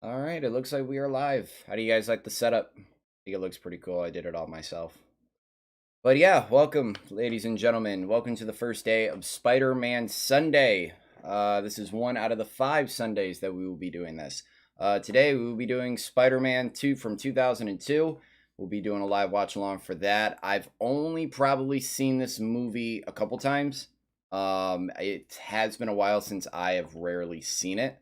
All right, it looks like we are live. How do you guys like the setup? I think it looks pretty cool. I did it all myself. But yeah, welcome, ladies and gentlemen. Welcome to the first day of Spider-Man Sunday. This is one out of the 5 Sundays that we will be doing this. Today we will be doing Spider-Man 2 from 2002. We'll be doing a live watch along for that. I've only probably seen this movie a couple times. It has been a while since I have rarely seen it.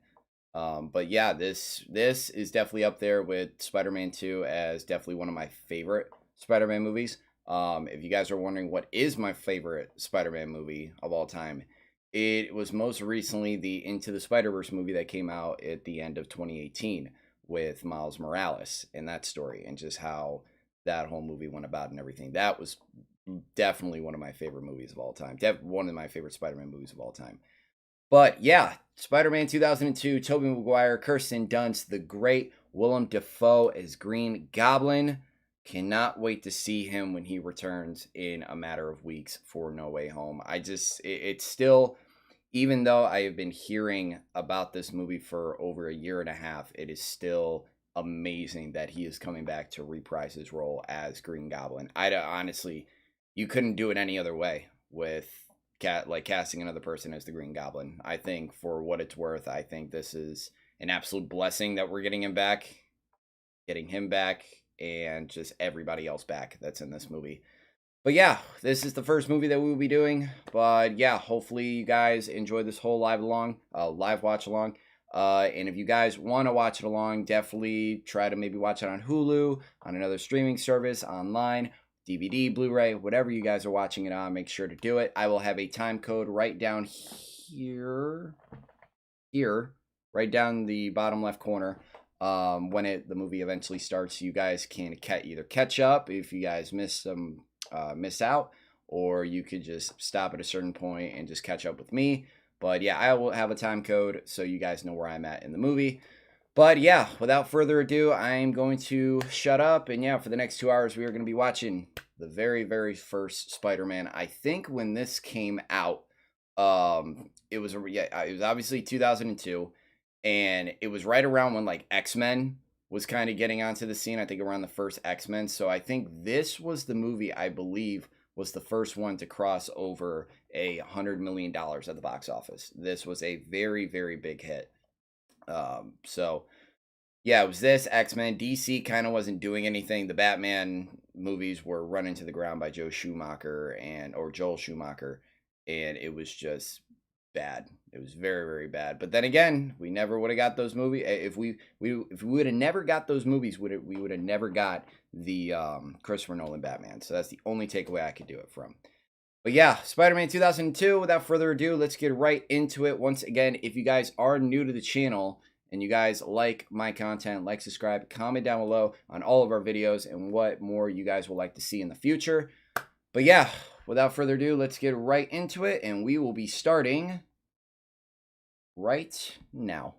But yeah, this is definitely up there with Spider-Man 2 as definitely one of my favorite Spider-Man movies. If you guys are wondering what is my favorite Spider-Man movie of all time, it was most recently the Into the Spider-Verse movie that came out at the end of 2018 with Miles Morales and that story and just how that whole movie went about and everything. That was definitely one of my favorite movies of all time. One of my favorite Spider-Man movies of all time. But yeah, Spider-Man 2002, Tobey Maguire, Kirsten Dunst, the great Willem Dafoe as Green Goblin. Cannot wait to see him when he returns in a matter of weeks for No Way Home. It's still, even though I have been hearing about this movie for over a year and a half, it is still amazing that he is coming back to reprise his role as Green Goblin. Honestly, you couldn't do it any other way with casting another person as the Green Goblin. I think for what it's worth, I think this is an absolute blessing that we're getting him back, and just everybody else back that's in this movie. But yeah, this is the first movie that we will be doing. But yeah, hopefully you guys enjoy this whole live watch along. And if you guys want to watch it along, definitely try to maybe watch it on Hulu, on another streaming service, online, DVD, Blu-ray, whatever you guys are watching it on. Make sure to do it. I will have a time code right down here, right down the bottom left corner. When the movie eventually starts, you guys can either catch up if you guys miss out, or you could just stop at a certain point and just catch up with me. But yeah, I will have a time code so you guys know where I'm at in the movie. But yeah, without further ado, I'm going to shut up. And yeah, for the next 2 hours, we are going to be watching the very, very first Spider-Man. I think when this came out, it was obviously 2002, and it was right around when like X-Men was kind of getting onto the scene. I think around the first X-Men. So I think this was the movie, I believe, was the first one to cross over $100 million at the box office. This was a very, very big hit. So yeah, it was this X-Men. DC kind of wasn't doing anything. The Batman movies were run into the ground by Joel Schumacher, and it was just bad. It was very, very bad. But then again, we never would have got those movies if we would have never got those movies. We would have never got the Christopher Nolan Batman. So that's the only takeaway I could do it from. But yeah, Spider-Man 2002, without further ado, let's get right into it. Once again, if you guys are new to the channel and you guys like my content, like, subscribe, comment down below on all of our videos and what more you guys would like to see in the future. But yeah, without further ado, let's get right into it, and we will be starting right now.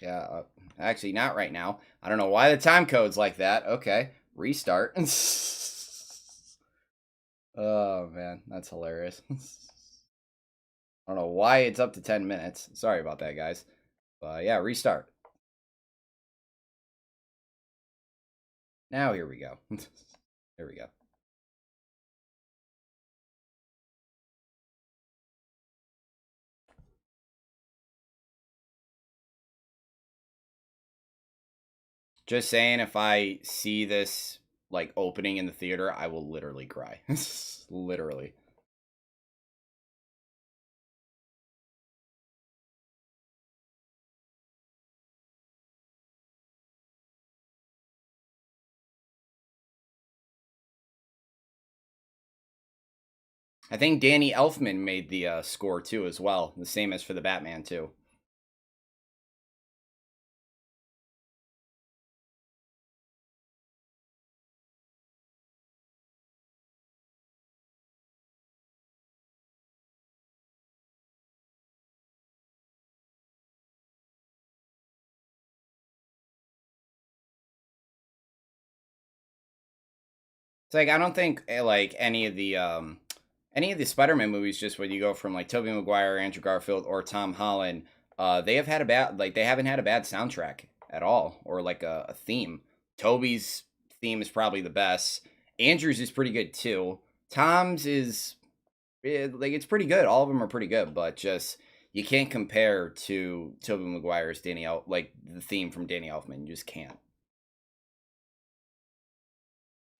Yeah, actually not right now. I don't know why the time code's like that. Okay, restart. Oh man, that's hilarious. I don't know why it's up to 10 minutes. Sorry about that, guys. But yeah, restart. Now here we go. Here we go. Just saying, if I see this like opening in the theater, I will literally cry. Literally. I think Danny Elfman made the score too, as well. The same as for the Batman too. It's like I don't think like any of the Spider-Man movies, just when you go from like Tobey Maguire, Andrew Garfield, or Tom Holland, they have had a bad like they haven't had a bad soundtrack at all, or like a theme. Toby's theme is probably the best. Andrew's is pretty good too. Tom's is like it's pretty good. All of them are pretty good, but just you can't compare to Tobey Maguire's like the theme from Danny Elfman. You just can't.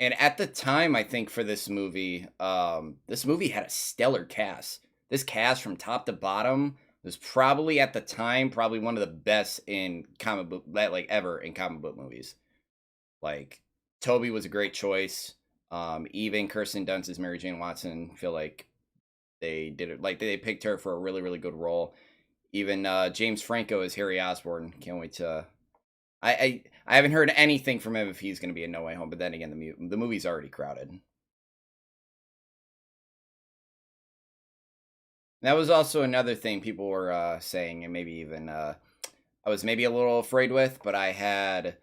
And at the time, I think for this movie had a stellar cast. This cast from top to bottom was probably at the time probably one of the best in comic book that like ever in comic book movies. Like Toby was a great choice. Even Kirsten Dunst as Mary Jane Watson, feel like they did it like they picked her for a really really good role. Even James Franco as Harry Osborn. Can't wait to I haven't heard anything from him if he's going to be in No Way Home. But then again, the movie's already crowded. That was also another thing people were saying, and maybe even I was maybe a little afraid with. But I had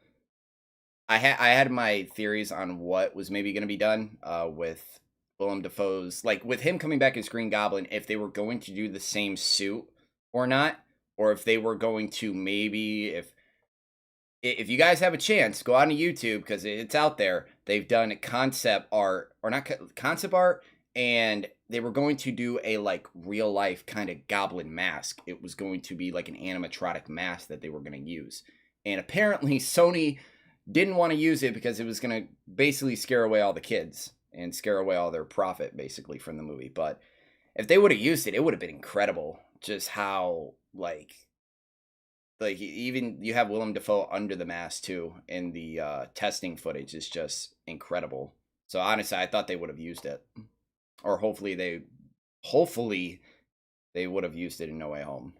my theories on what was maybe going to be done with Willem Dafoe's, like with him coming back as Green Goblin, if they were going to do the same suit or not, or if they were going to maybe if you guys have a chance, go on to YouTube because it's out there. They've done concept art or not concept art, and they were going to do a like real life kind of goblin mask. It was going to be like an animatronic mask that they were going to use, and apparently Sony didn't want to use it because it was going to basically scare away all the kids and scare away all their profit basically from the movie. But if they would have used it, it would have been incredible. Just how like even you have Willem Dafoe under the mask too, and the testing footage is just incredible. So honestly, I thought they would have used it, or hopefully they would have used it in No Way Home.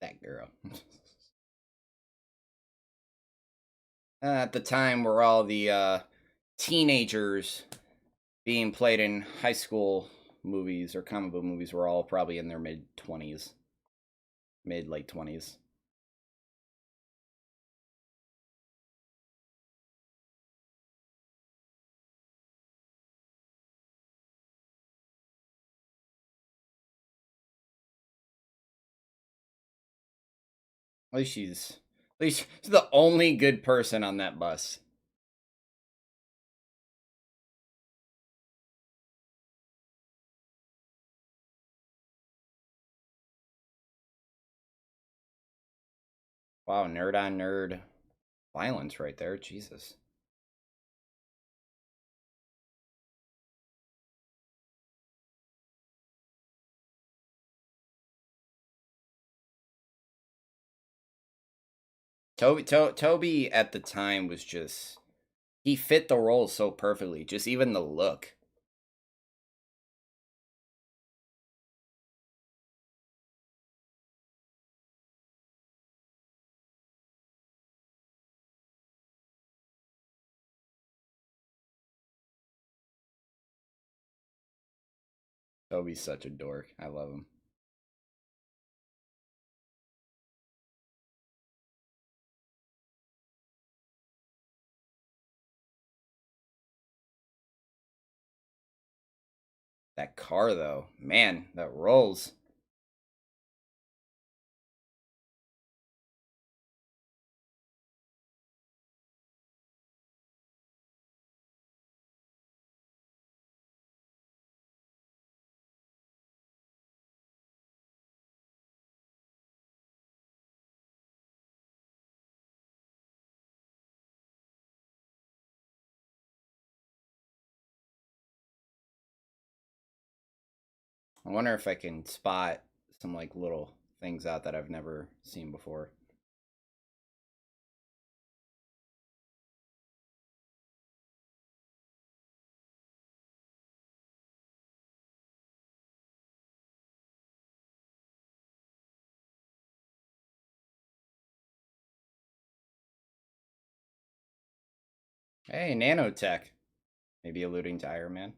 That girl. At the time, where all the teenagers being played in high school movies or comic book movies were all probably in their mid 20s, mid late 20s. At least she's the only good person on that bus. Wow, nerd on nerd violence right there. Jesus. Toby at the time was just he fit the role so perfectly. Just even the look. Toby's such a dork. I love him. That car though, man, that rolls. I wonder if I can spot some like little things out that I've never seen before. Hey, nanotech. Maybe alluding to Iron Man.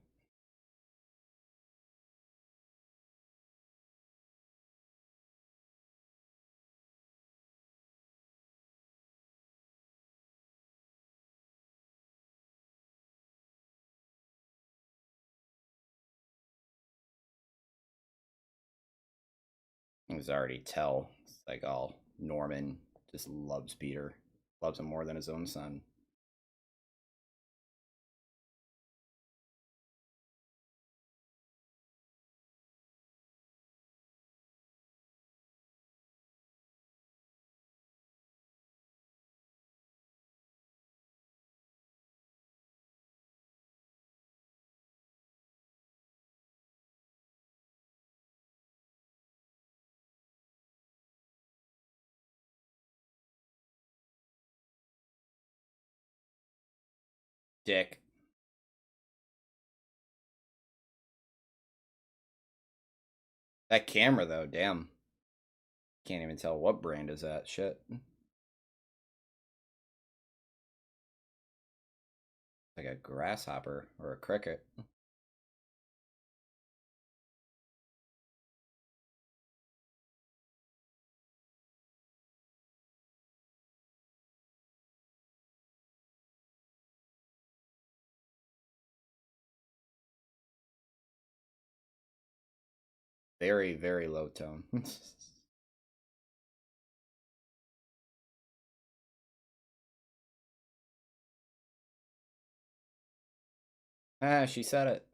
You can already tell. It's like all Norman just loves Peter. Loves him more than his own son. Dick. That camera though, damn. Can't even tell what brand is that. Shit. Like a grasshopper or a cricket. Very, very low tone. Ah, she said it.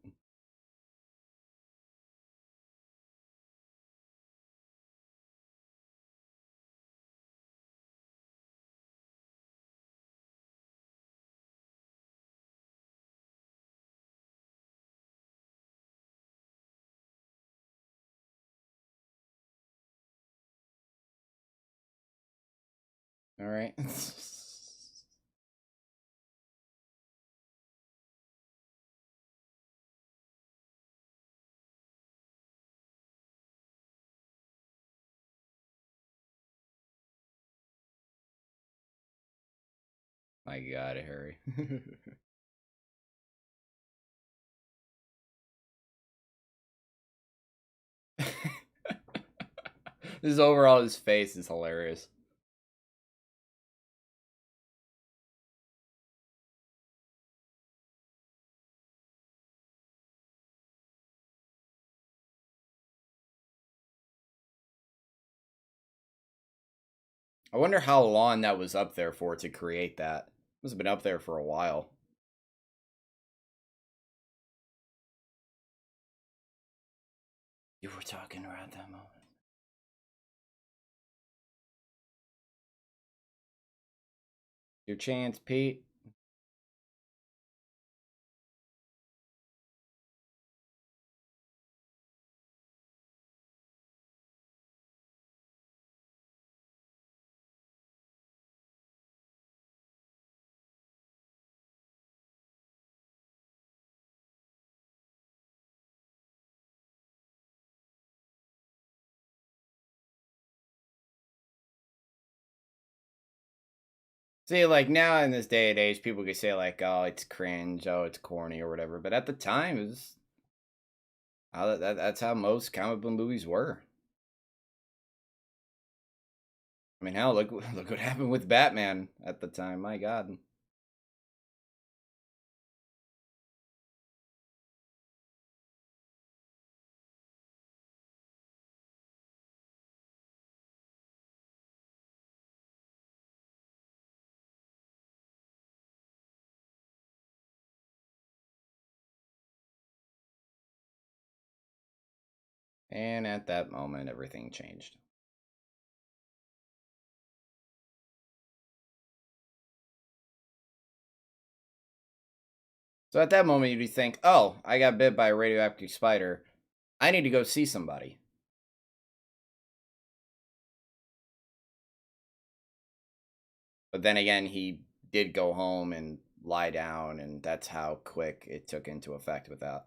All right. My God, Harry. This overall, his face is hilarious. I wonder how long that was up there for to create that. Must have been up there for a while. You were talking around that moment. Your chance, Pete. See, like now in this day and age, people can say like, "Oh, it's cringe," "Oh, it's corny," or whatever. But at the time, it was that's how most comic book movies were. I mean, hell, look what happened with Batman at the time. My God. And at that moment, everything changed. So at that moment, you'd think, "Oh, I got bit by a radioactive spider. I need to go see somebody." But then again, he did go home and lie down, and that's how quick it took into effect with that.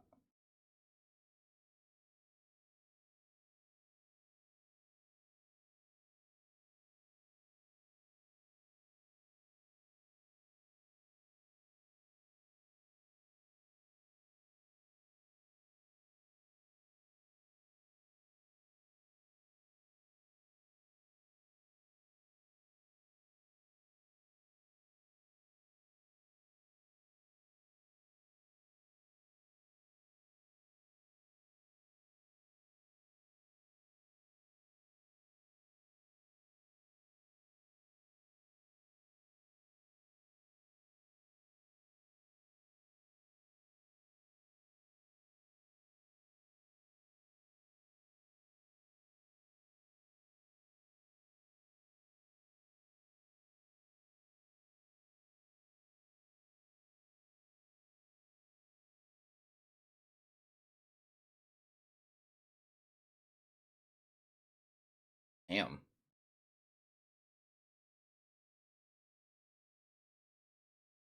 Damn.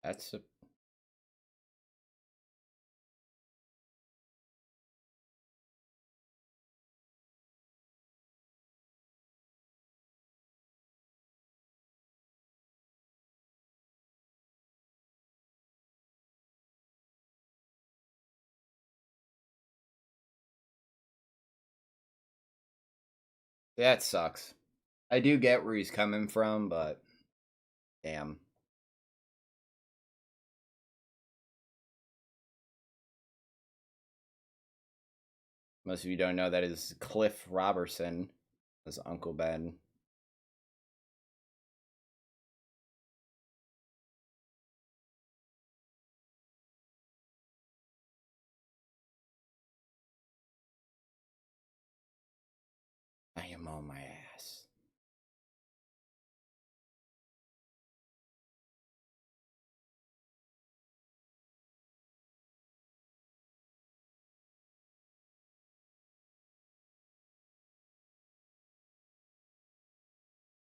That's a... That sucks. I do get where he's coming from, but damn. Most of you don't know that is Cliff Robertson, as Uncle Ben. I am on my ass.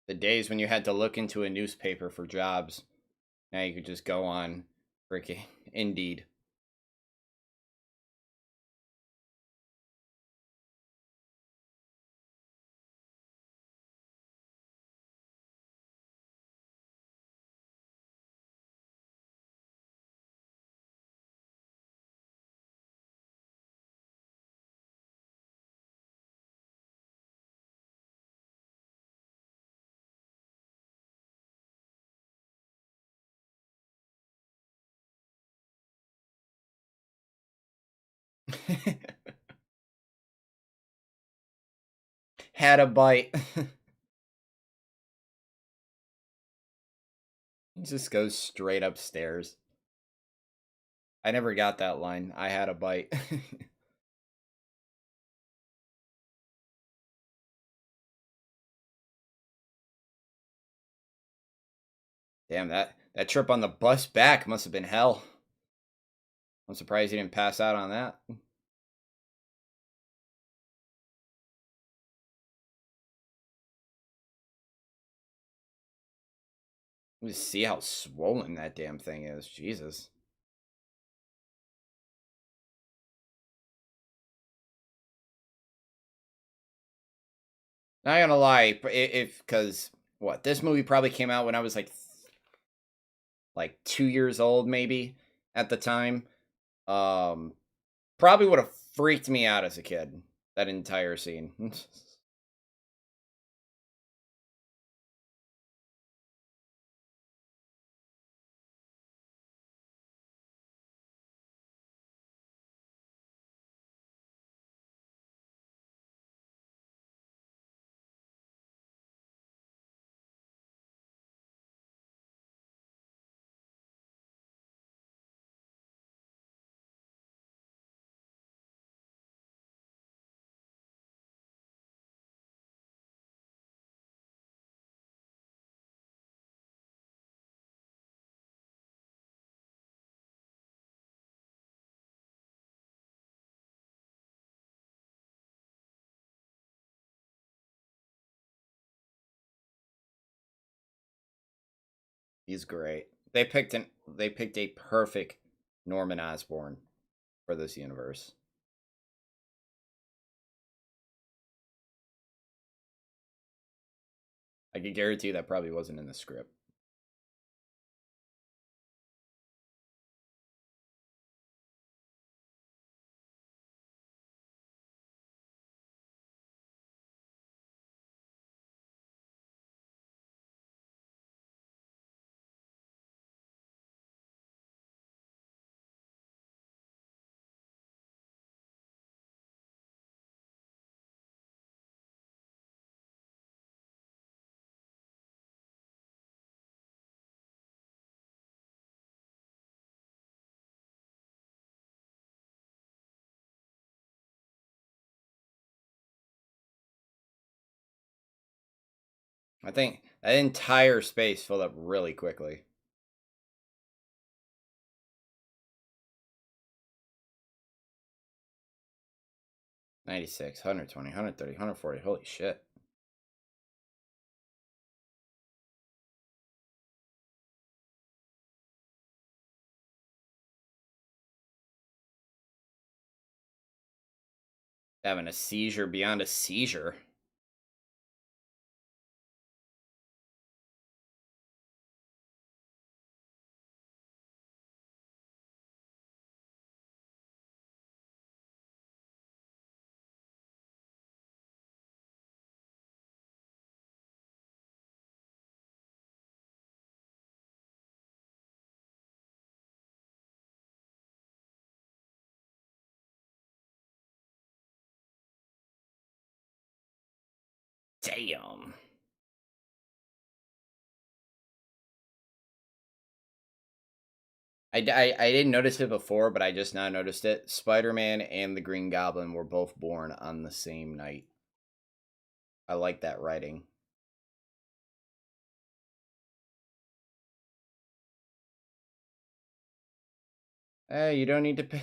The days when you had to look into a newspaper for jobs. Now you could just go on freaking Indeed. Had a bite. Just goes straight upstairs. I never got that line. I had a bite. Damn, that trip on the bus back must have been hell. I'm surprised he didn't pass out on that. Just see how swollen that damn thing is. Jesus. Not gonna lie, if because what, this movie probably came out when I was like 2 years old, maybe at the time. Um, Probably would have freaked me out as a kid. That entire scene. He's great. They picked a perfect Norman Osborn for this universe. I can guarantee you that probably wasn't in the script. I think that entire space filled up really quickly. 96, 120, 130, 140. Holy shit. Having a seizure beyond a seizure. Damn. I didn't notice it before, but I just now noticed it. Spider-Man and the Green Goblin were both born on the same night. I like that writing. Hey, you don't need to pay.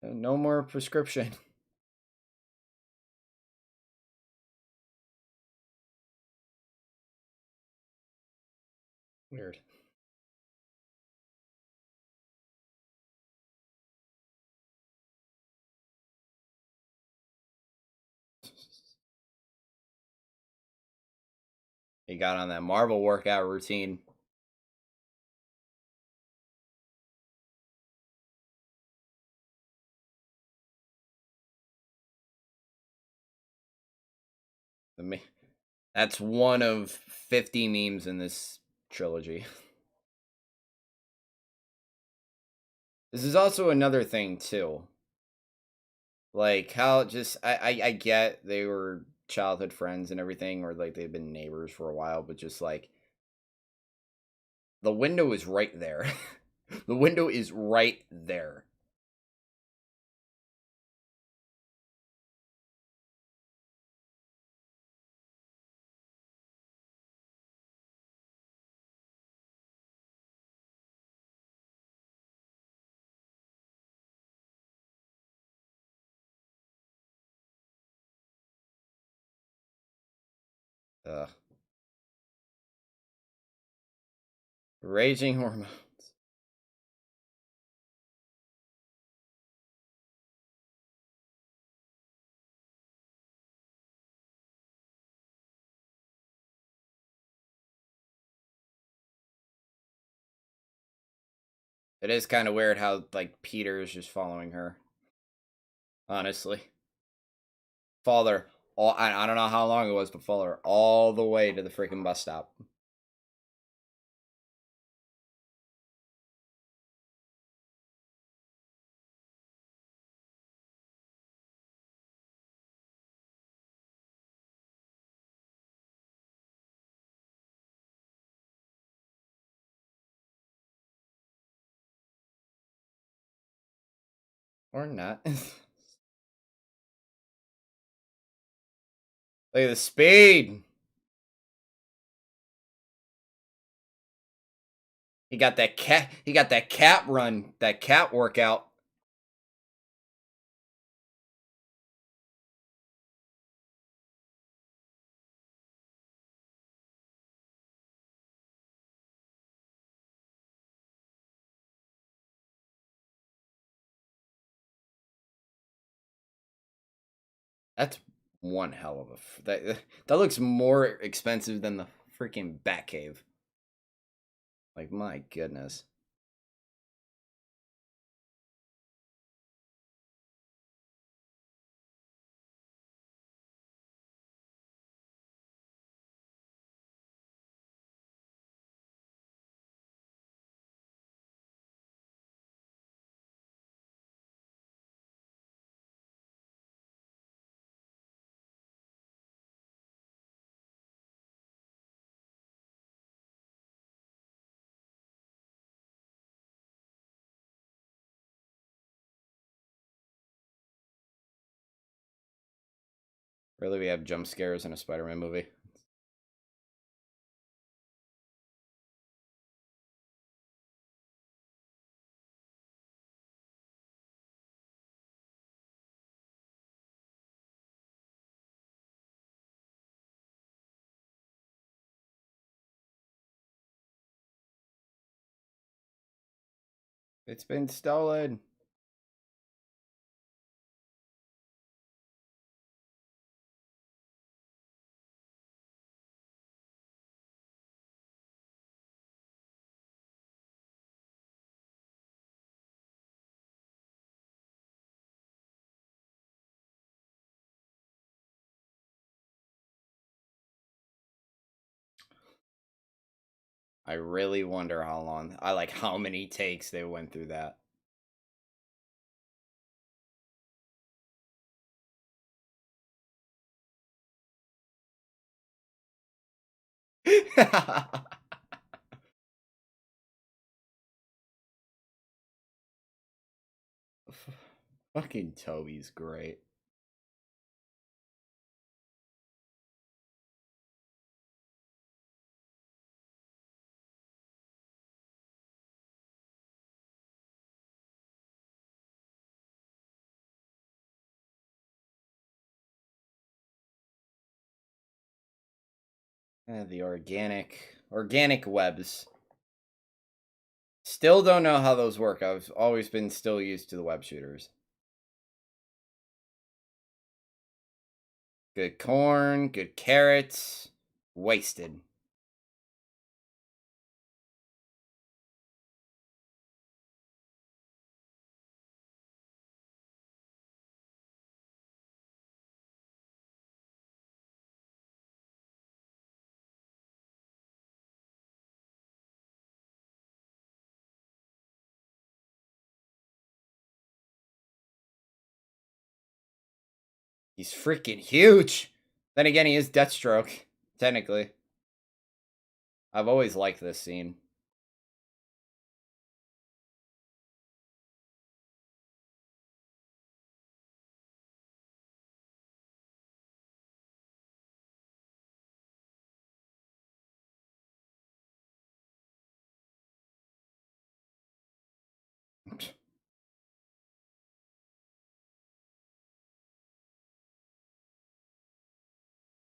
No more prescription. Weird. He got on that Marvel workout routine. That's one of 50 memes in this trilogy. This is also another thing too. Like how just I get they were childhood friends and everything, or like they've been neighbors for a while, but just like the window is right there. The window is right there. Ugh. Raging hormones. It is kind of weird how like Peter is just following her. Honestly, follow her all. I don't know how long it was, but follow her all the way to the freaking bus stop. Or not. Look at the speed. He got that cat. He got that cat run. That cat workout. That's one hell of a. That looks more expensive than the freaking Batcave. Like my goodness. Really, we have jump scares in a Spider-Man movie. It's been stolen. I really wonder how long. I like how many takes they went through that. Fucking Toby's great. The organic webs. Still don't know how those work. I've always been still used to the web shooters. Good corn, good carrots, wasted. He's freaking huge. Then again, he is Deathstroke, technically. I've always liked this scene.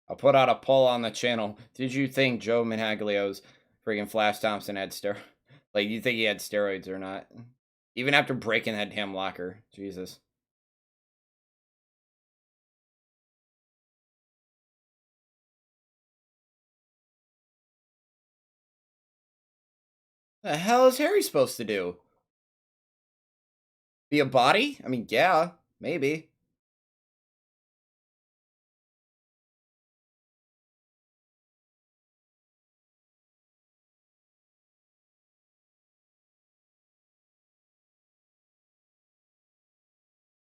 I'll put out a poll on the channel. Did you think Joe Managlio's freaking Flash Thompson had steroids? Like, you think he had steroids or not? Even after breaking that damn locker. Jesus. The hell is Harry supposed to do? Be a body? I mean, yeah, maybe.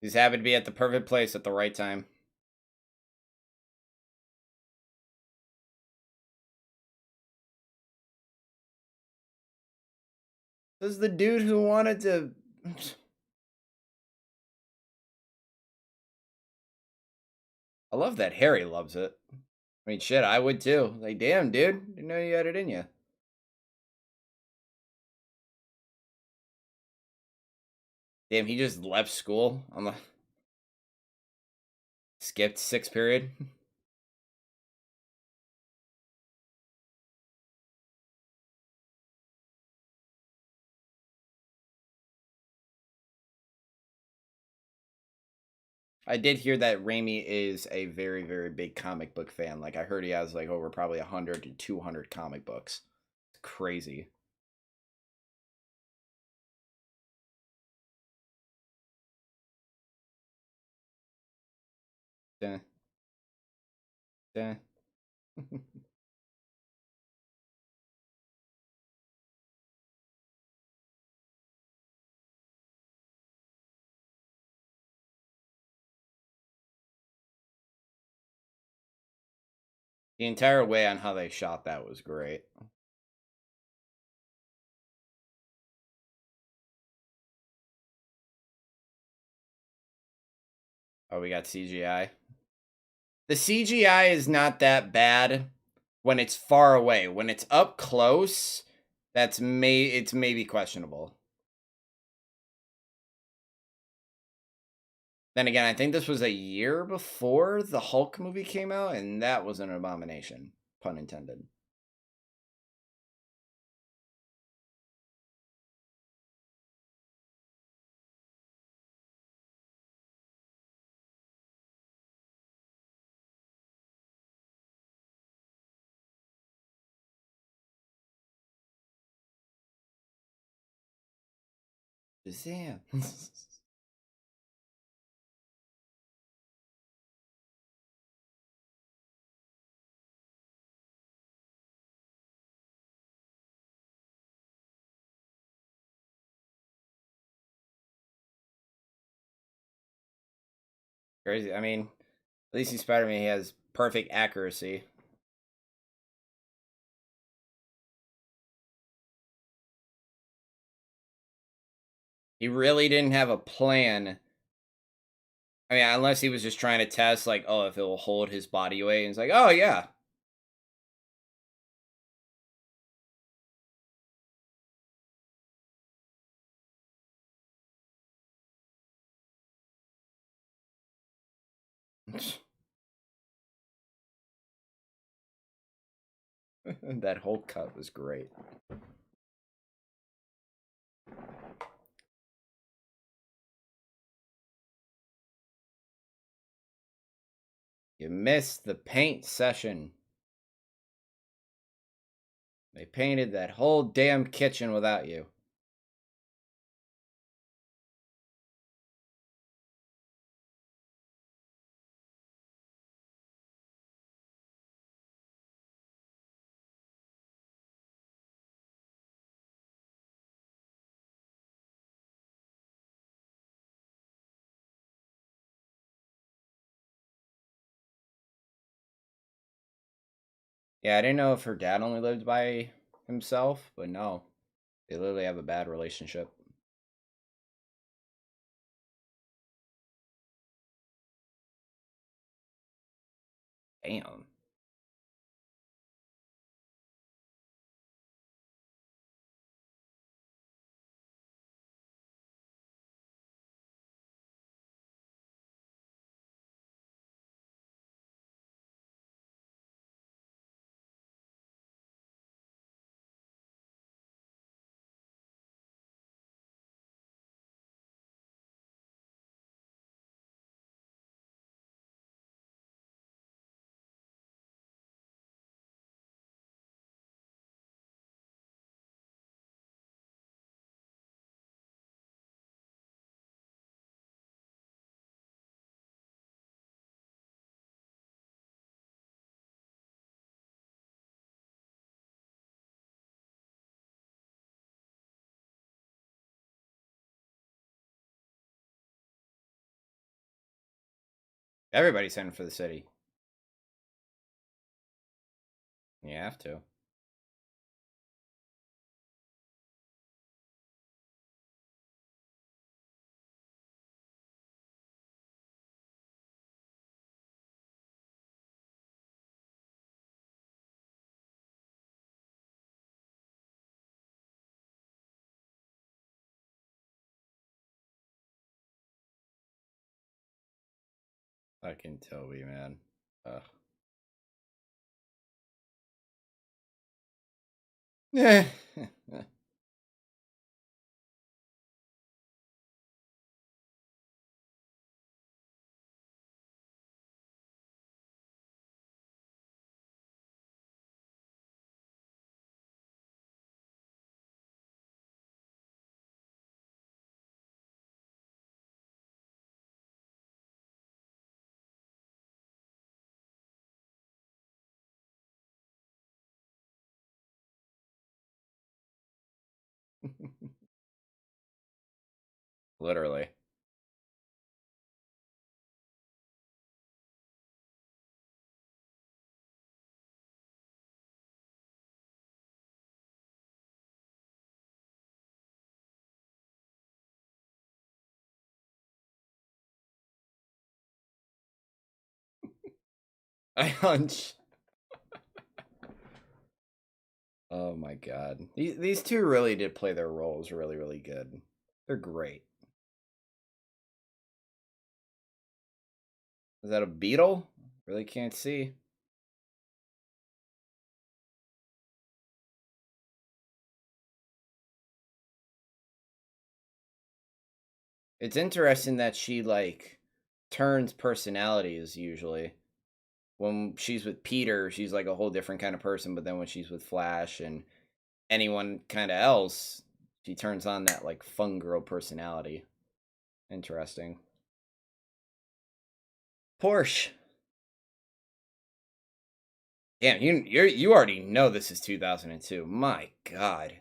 He's happened to be at the perfect place at the right time. This is the dude who wanted to. I love that Harry loves it. I mean, shit, I would too. Like, damn, dude. Didn't know you had it in you. Damn, he just left school on the. Skipped 6th period. I did hear that Raimi is a very, very big comic book fan. Like, I heard he has like over probably 100 to 200 comic books. It's crazy. Dun, dun. The entire way on how they shot that was great. Oh, we got CGI. The CGI is not that bad when it's far away. When it's up close, it's maybe questionable. Then again, I think this was a year before the Hulk movie came out, and that was an abomination. Pun intended. Shazam. Crazy. I mean, at least he's Spider-Man. He has perfect accuracy. He really didn't have a plan. I mean, unless he was just trying to test, like, oh, if it will hold his body weight. And it's like, oh, yeah. That whole cut was great. You missed the paint session. They painted that whole damn kitchen without you. Yeah, I didn't know if her dad only lived by himself, but no. They literally have a bad relationship. Damn. Everybody's heading for the city. You have to. Fucking Toby, man. Ugh. Yeah. Literally. I hunch. Oh my god. These two really did play their roles really, really good. They're great. Is that a beetle? Really can't see. It's interesting that she like turns personalities usually. When she's with Peter, she's like a whole different kind of person, but then when she's with Flash and anyone kind of else, she turns on that like fun girl personality. Interesting. Porsche. Damn, you already know this is 2002. My god.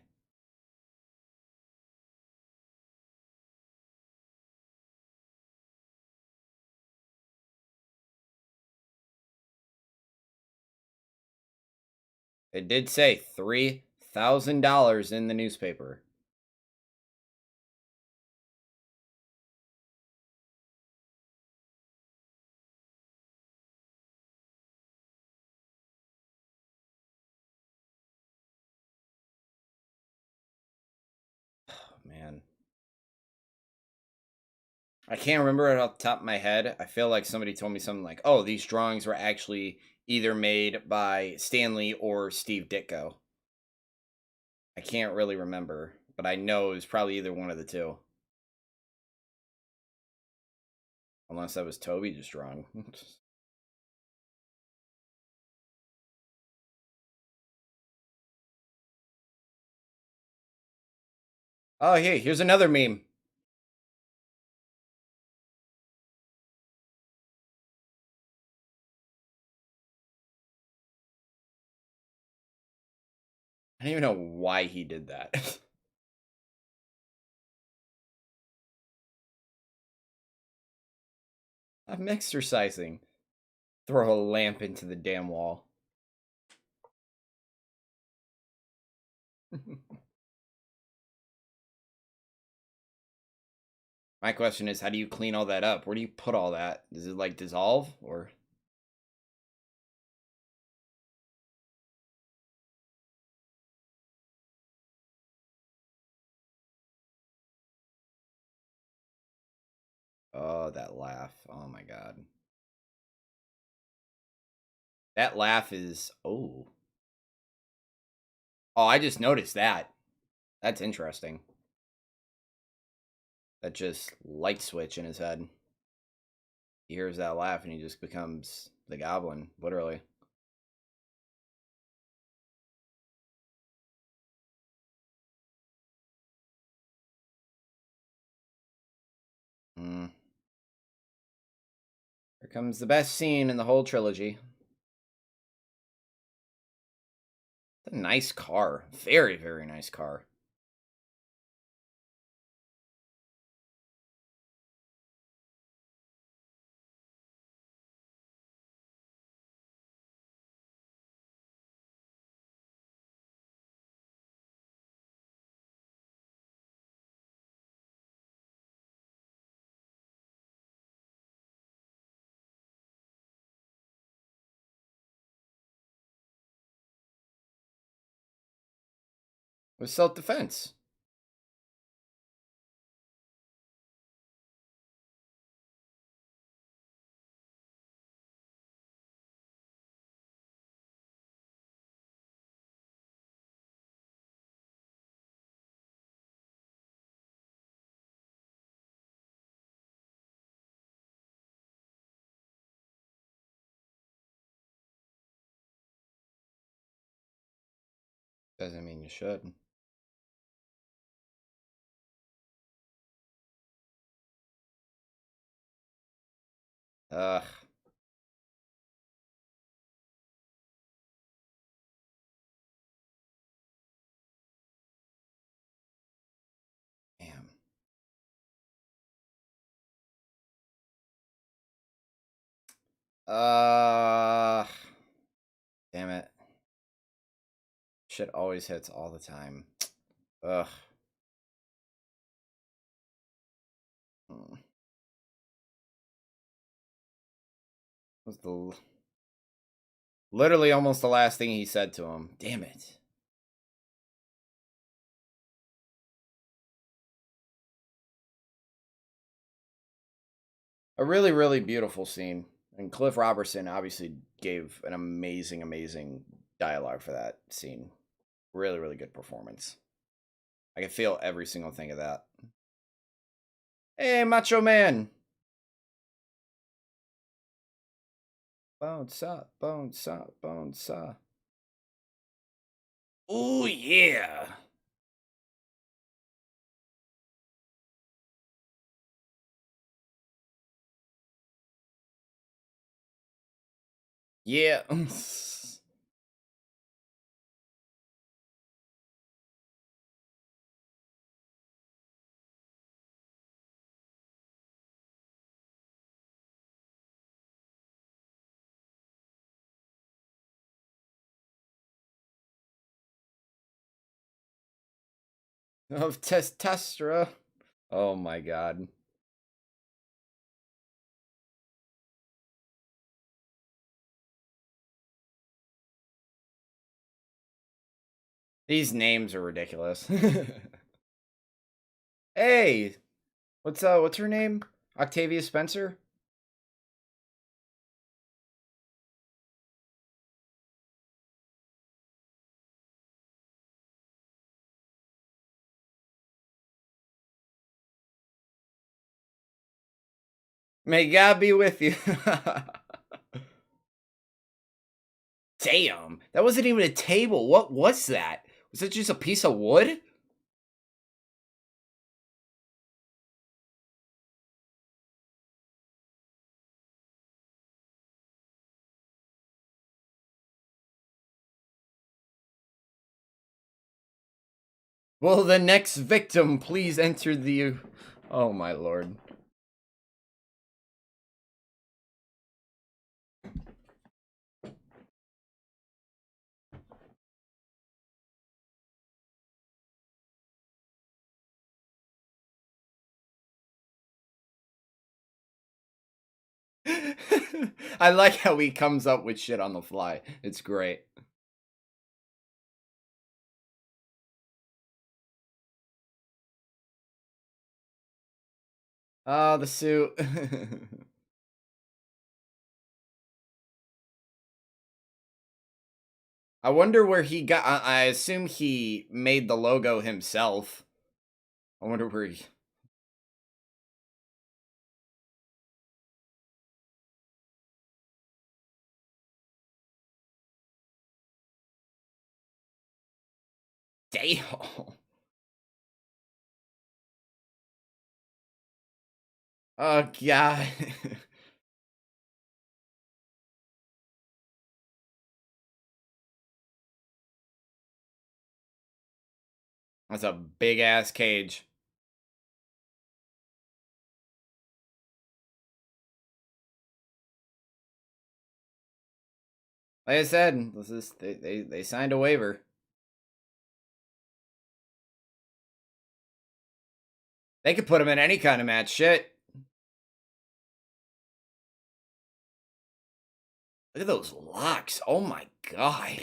It did say $3,000 in the newspaper. Oh, man. I can't remember it off the top of my head. I feel like somebody told me something like, oh, these drawings were actually either made by Stanley or Steve Ditko. I can't really remember, but I know it was probably either one of the two. Unless that was Toby just drawing. Oh, hey, here's another meme. I don't even know why he did that. I'm exercising. Throw a lamp into the damn wall. My question is, how do you clean all that up? Where do you put all that? Does it like dissolve or? Oh, that laugh. Oh my god. That laugh is. Oh. Oh, I just noticed that. That's interesting. That just light switch in his head. He hears that laugh and he just becomes the goblin, literally. Mm. Here comes the best scene in the whole trilogy. It's a nice car. Very, very nice car. With self defense. Doesn't mean you should. Ugh. Damn. Uh. Damn it. Shit always hits all the time. Ugh. Mm. Was the literally almost the last thing he said to him. Damn it. A really, really beautiful scene. And Cliff Robertson obviously gave an amazing, amazing dialogue for that scene. Really, really good performance. I can feel every single thing of that. Hey, Macho Man! Bones up, bones up, bones up. Ooh, yeah! Yeah. of testosterone. Oh my god. These names are ridiculous. Hey, what's her name? Octavia Spencer? May God be with you. Damn, that wasn't even a table. What was that? Was it just a piece of wood? Will the next victim please enter the... Oh my lord. I like how he comes up with shit on the fly. It's great. Oh, the suit. I wonder where he got... I assume he made the logo himself. I wonder where he... Damn. Oh, God. That's a big-ass cage. Like I said, this is they signed a waiver. They could put him in any kind of match. Shit. Look at those locks. Oh my god.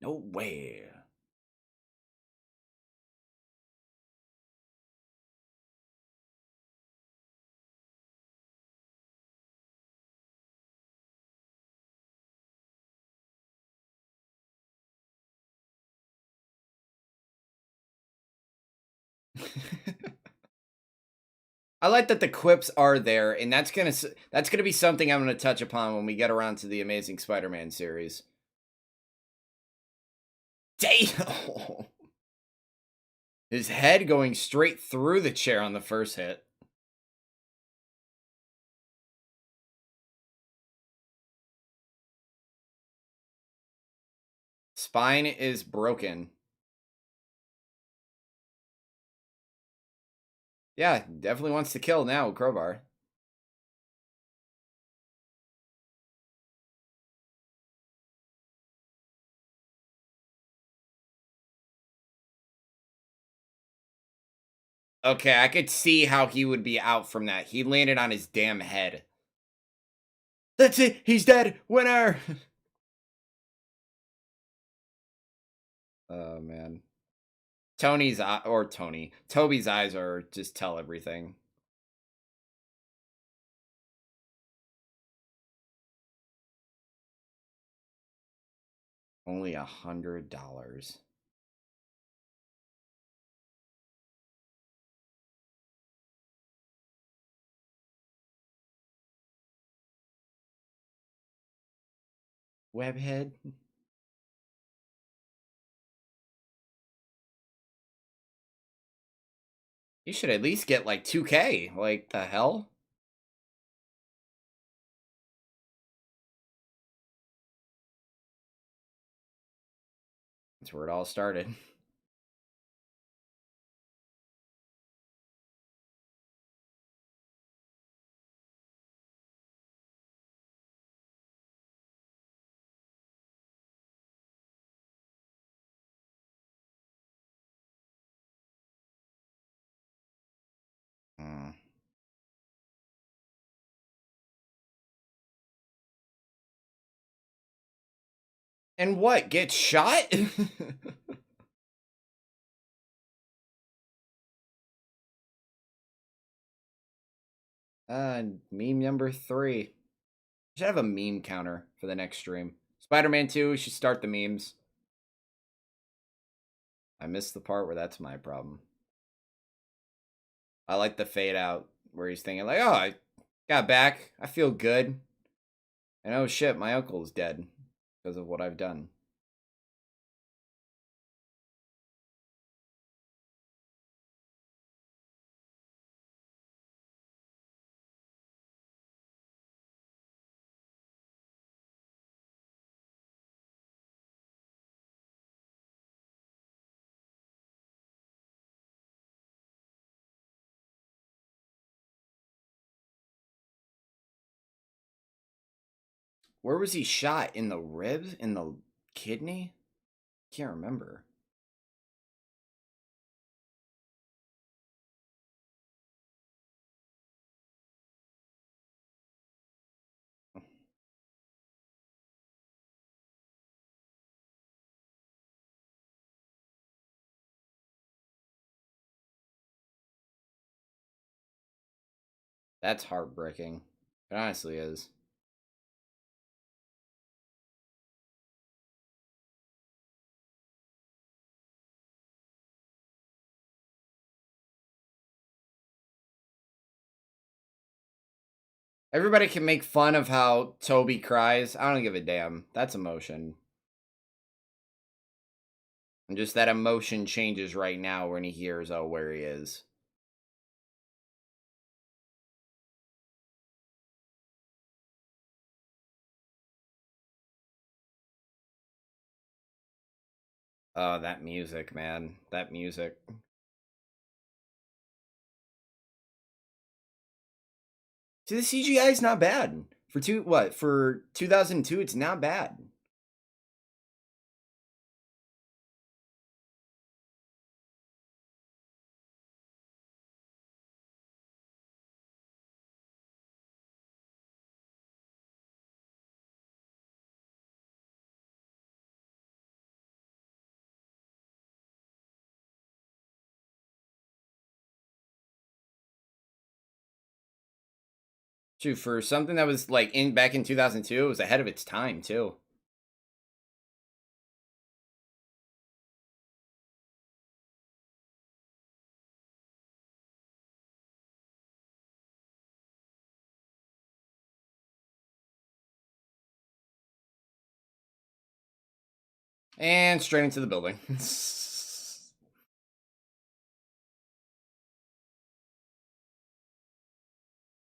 No way. I like that the quips are there, and that's gonna be something I'm gonna touch upon when we get around to the Amazing Spider-Man series. Damn! His head going straight through the chair on the first hit. Spine is broken. Yeah, definitely wants to kill now, Crowbar. Okay, I could see how he would be out from that. He landed on his damn head. That's it. He's dead. Winner. Oh man. Toby's eyes are just tell everything. Only $100. Webhead. You should at least get like 2K. Like the hell? That's where it all started. And what? Get shot? Meme number 3. Should have a meme counter for the next stream. Spider-Man 2, we should start the memes. I missed the part where that's my problem. I like the fade out where he's thinking like, oh, I got back. I feel good. And oh shit, my uncle's dead because of what I've done. Where was he shot? In the ribs? In the kidney? Can't remember. That's heartbreaking. It honestly is. Everybody can make fun of how Toby cries. I don't give a damn. That's emotion. And just that emotion changes right now when he hears, oh, where he is. Oh, that music, man. That music. See, the CGI is not bad. For 2002, it's not bad. Too, for something that was like in back in 2002, it was ahead of its time too. And straight into the building.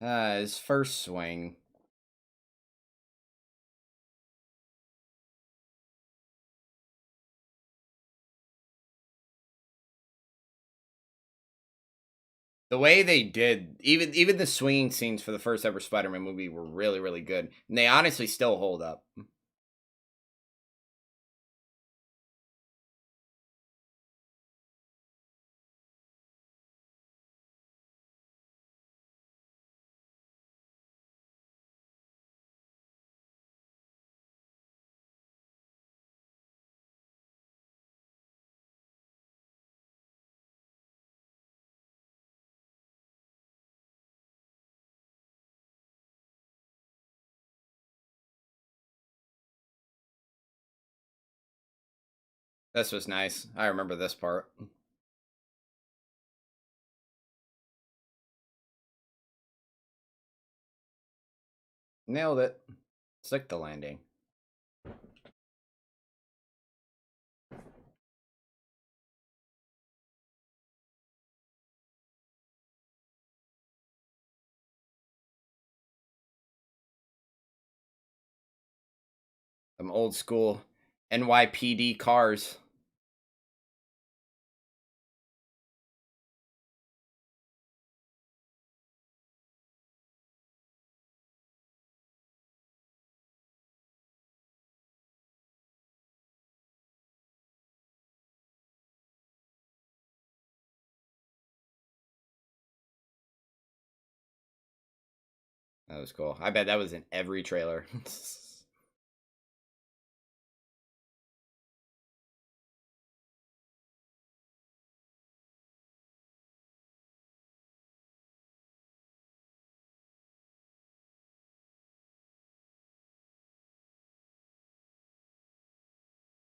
His first swing. The way they did, even the swinging scenes for the first ever Spider-Man movie were really, really good. And they honestly still hold up. This was nice. I remember this part. Nailed it. Stick the landing. Some old school NYPD cars. That was cool. I bet that was in every trailer.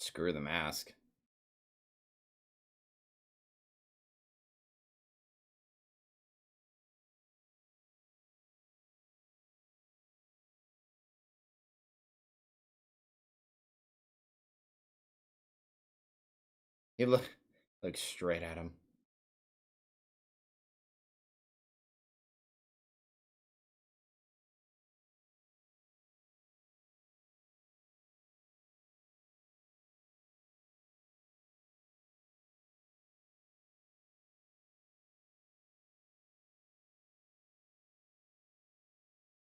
Screw the mask. He looks straight at him.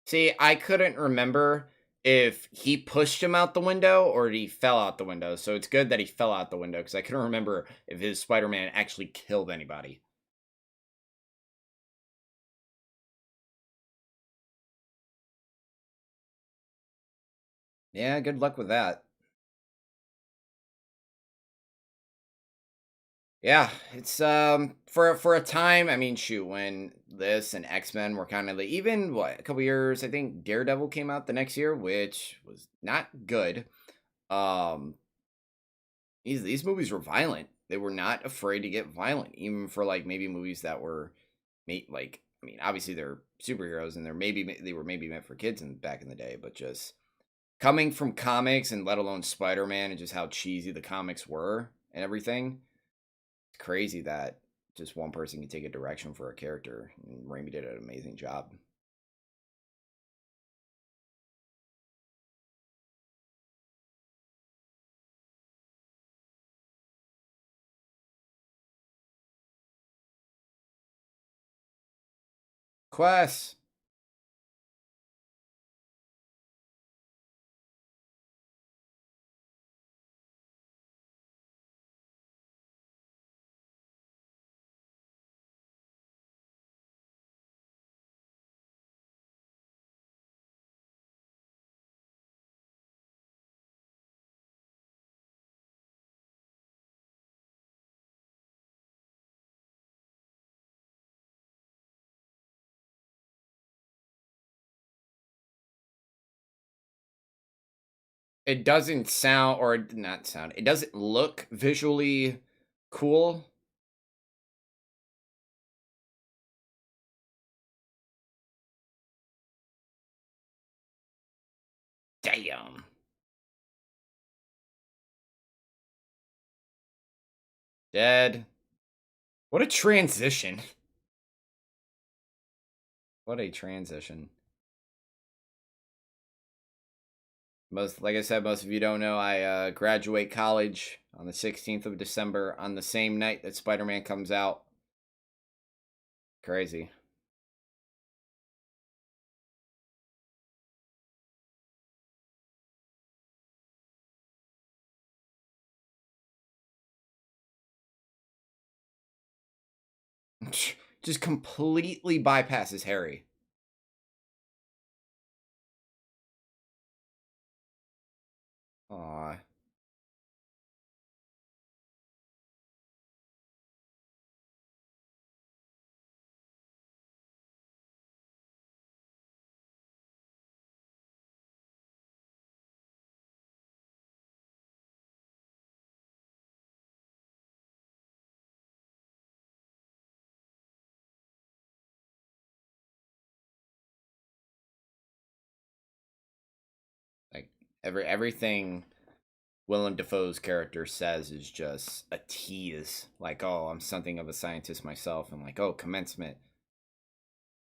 See, I couldn't remember if he pushed him out the window or he fell out the window. So it's good that he fell out the window because I couldn't remember if his Spider-Man actually killed anybody. Yeah, good luck with that. Yeah, it's for a time. I mean, shoot, when this and X-Men were kind of like, even what, a couple years. I think Daredevil came out the next year, which was not good. Um, these movies were violent. They were not afraid to get violent, even for like maybe movies that were made like. I mean, obviously they're superheroes, and they were maybe meant for kids in back in the day, but just coming from comics and let alone Spider-Man and just how cheesy the comics were and everything. It's crazy that just one person can take a direction for a character, and Raimi did an amazing job. Quest. It doesn't sound, or not sound, it doesn't look visually cool. Damn. Dead. What a transition. What a transition. Most, like I said, most of you don't know, I graduate college on the 16th of December on the same night that Spider-Man comes out. Crazy. Just completely bypasses Harry. Aw. Like everything Willem Dafoe's character says is just a tease. Like, oh, I'm something of a scientist myself, and like, oh, commencement,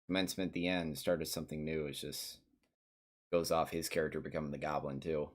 the end, started something new. It's just goes off his character becoming the Goblin too.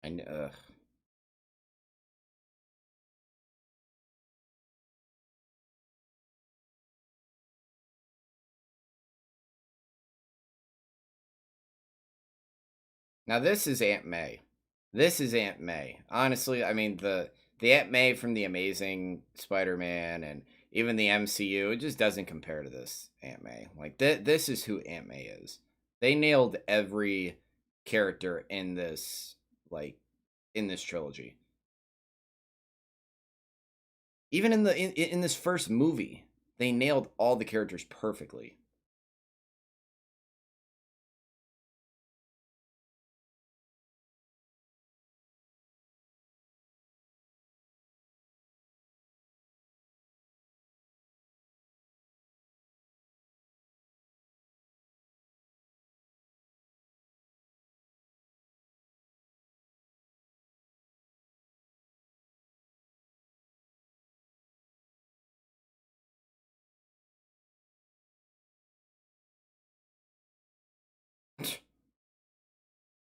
I. Now this is Aunt May. This is Aunt May. Honestly, I mean the Aunt May from the Amazing Spider-Man and even the MCU, it just doesn't compare to this Aunt May. Like this is who Aunt May is. They nailed every character in this like in this trilogy. Even in this first movie, they nailed all the characters perfectly.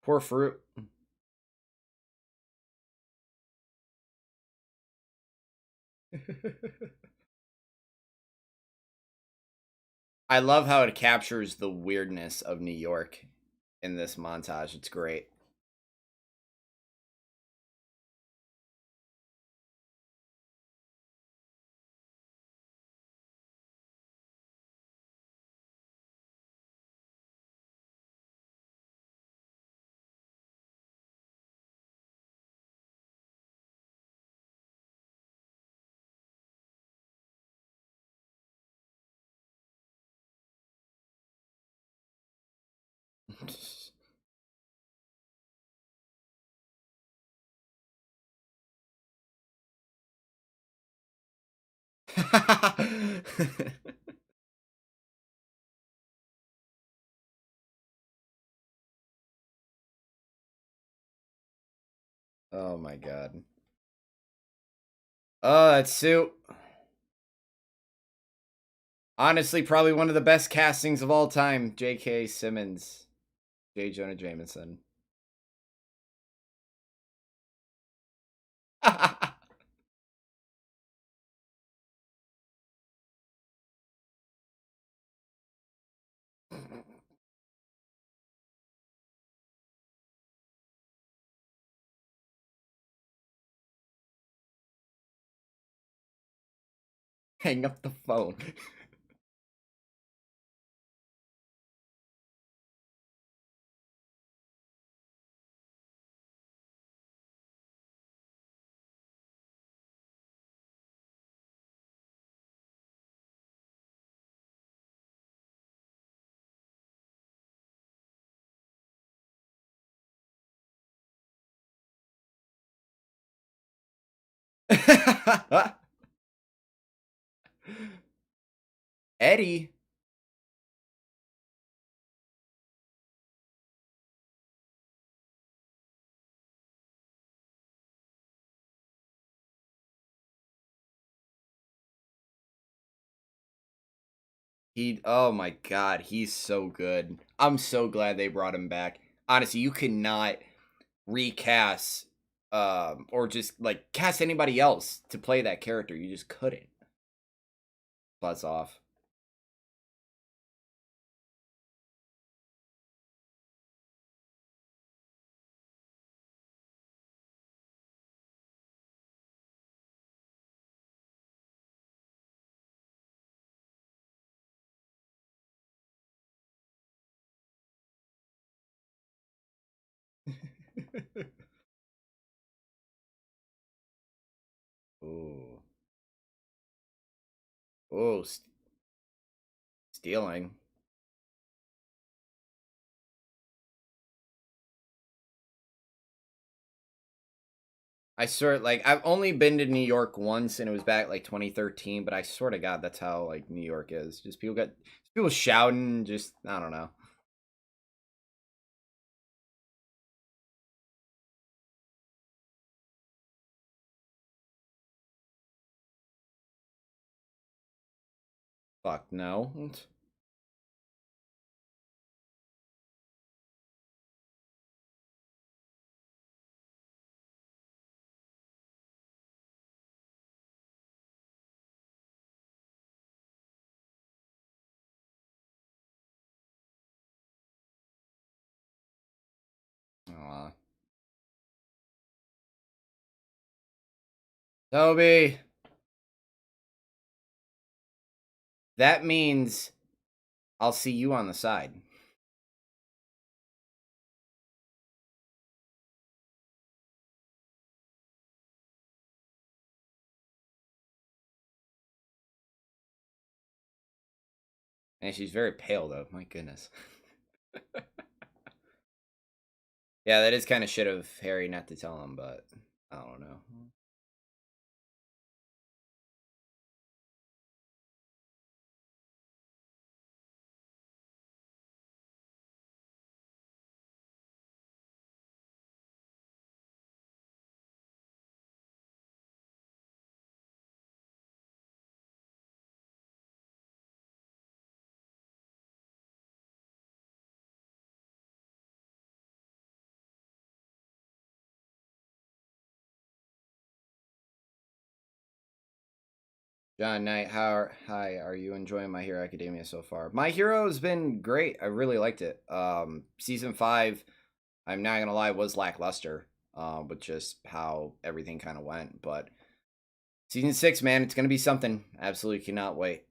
Poor fruit. I love how it captures the weirdness of New York in this montage. It's great. Oh my god. Oh, that suit. Honestly, probably one of the best castings of all time. J.K. Simmons, J. Jonah Jameson. Hang up the phone. Eddie. Oh my god, he's so good. I'm so glad they brought him back. Honestly, you cannot recast or just like cast anybody else to play that character. You just couldn't. Buzz off. Ooh. Oh, stealing. I sort like I've only been to New York once, and it was back like 2013. But I sort of got that's how like New York is. Just people shouting. Just I don't know. Fuck no. Toby, that means I'll see you on the side. And she's very pale, though. My goodness. Yeah, that is kind of shit of Harry not to tell him, but I don't know. John Knight, hi, are you enjoying My Hero Academia so far? My Hero has been great. I really liked it. Season 5, I'm not gonna lie, was lackluster, with just how everything kind of went. But season 6, man, it's gonna be something. Absolutely cannot wait.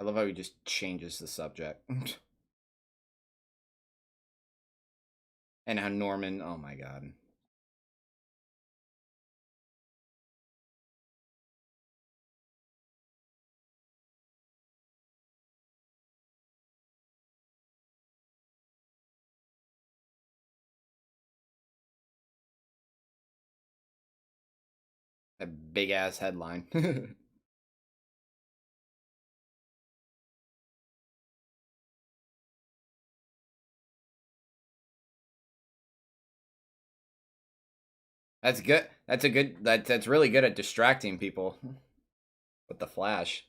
I love how he just changes the subject. And how Norman, oh my god. That big ass headline. That's good. That's really good at distracting people with the flash.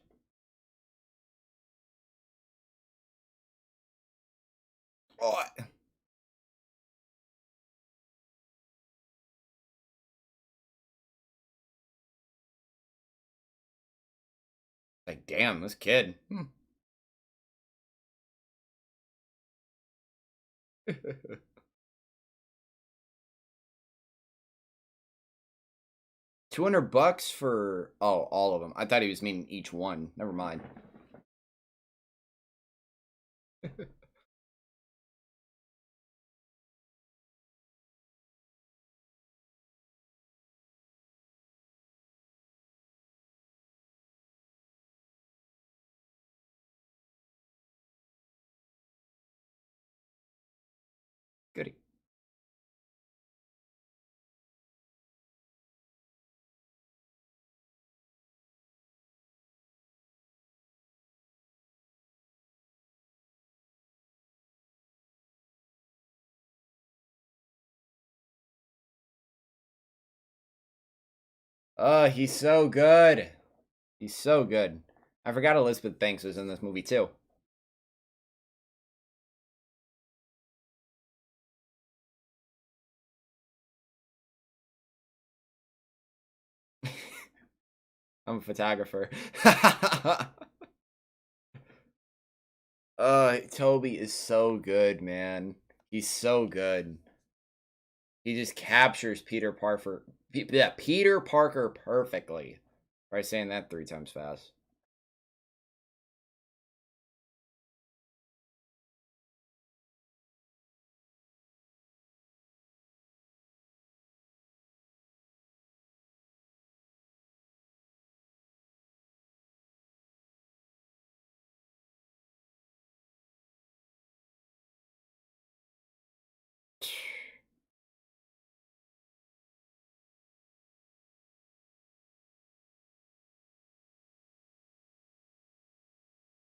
Oh, like damn, this kid. 200 bucks for all of them. I thought he was meaning each one. Never mind. Goody. Oh, he's so good. He's so good. I forgot Elizabeth Banks was in this movie too. I'm a photographer. Toby is so good, man. He's so good. He just captures Peter Parker perfectly. Try saying that 3 times fast.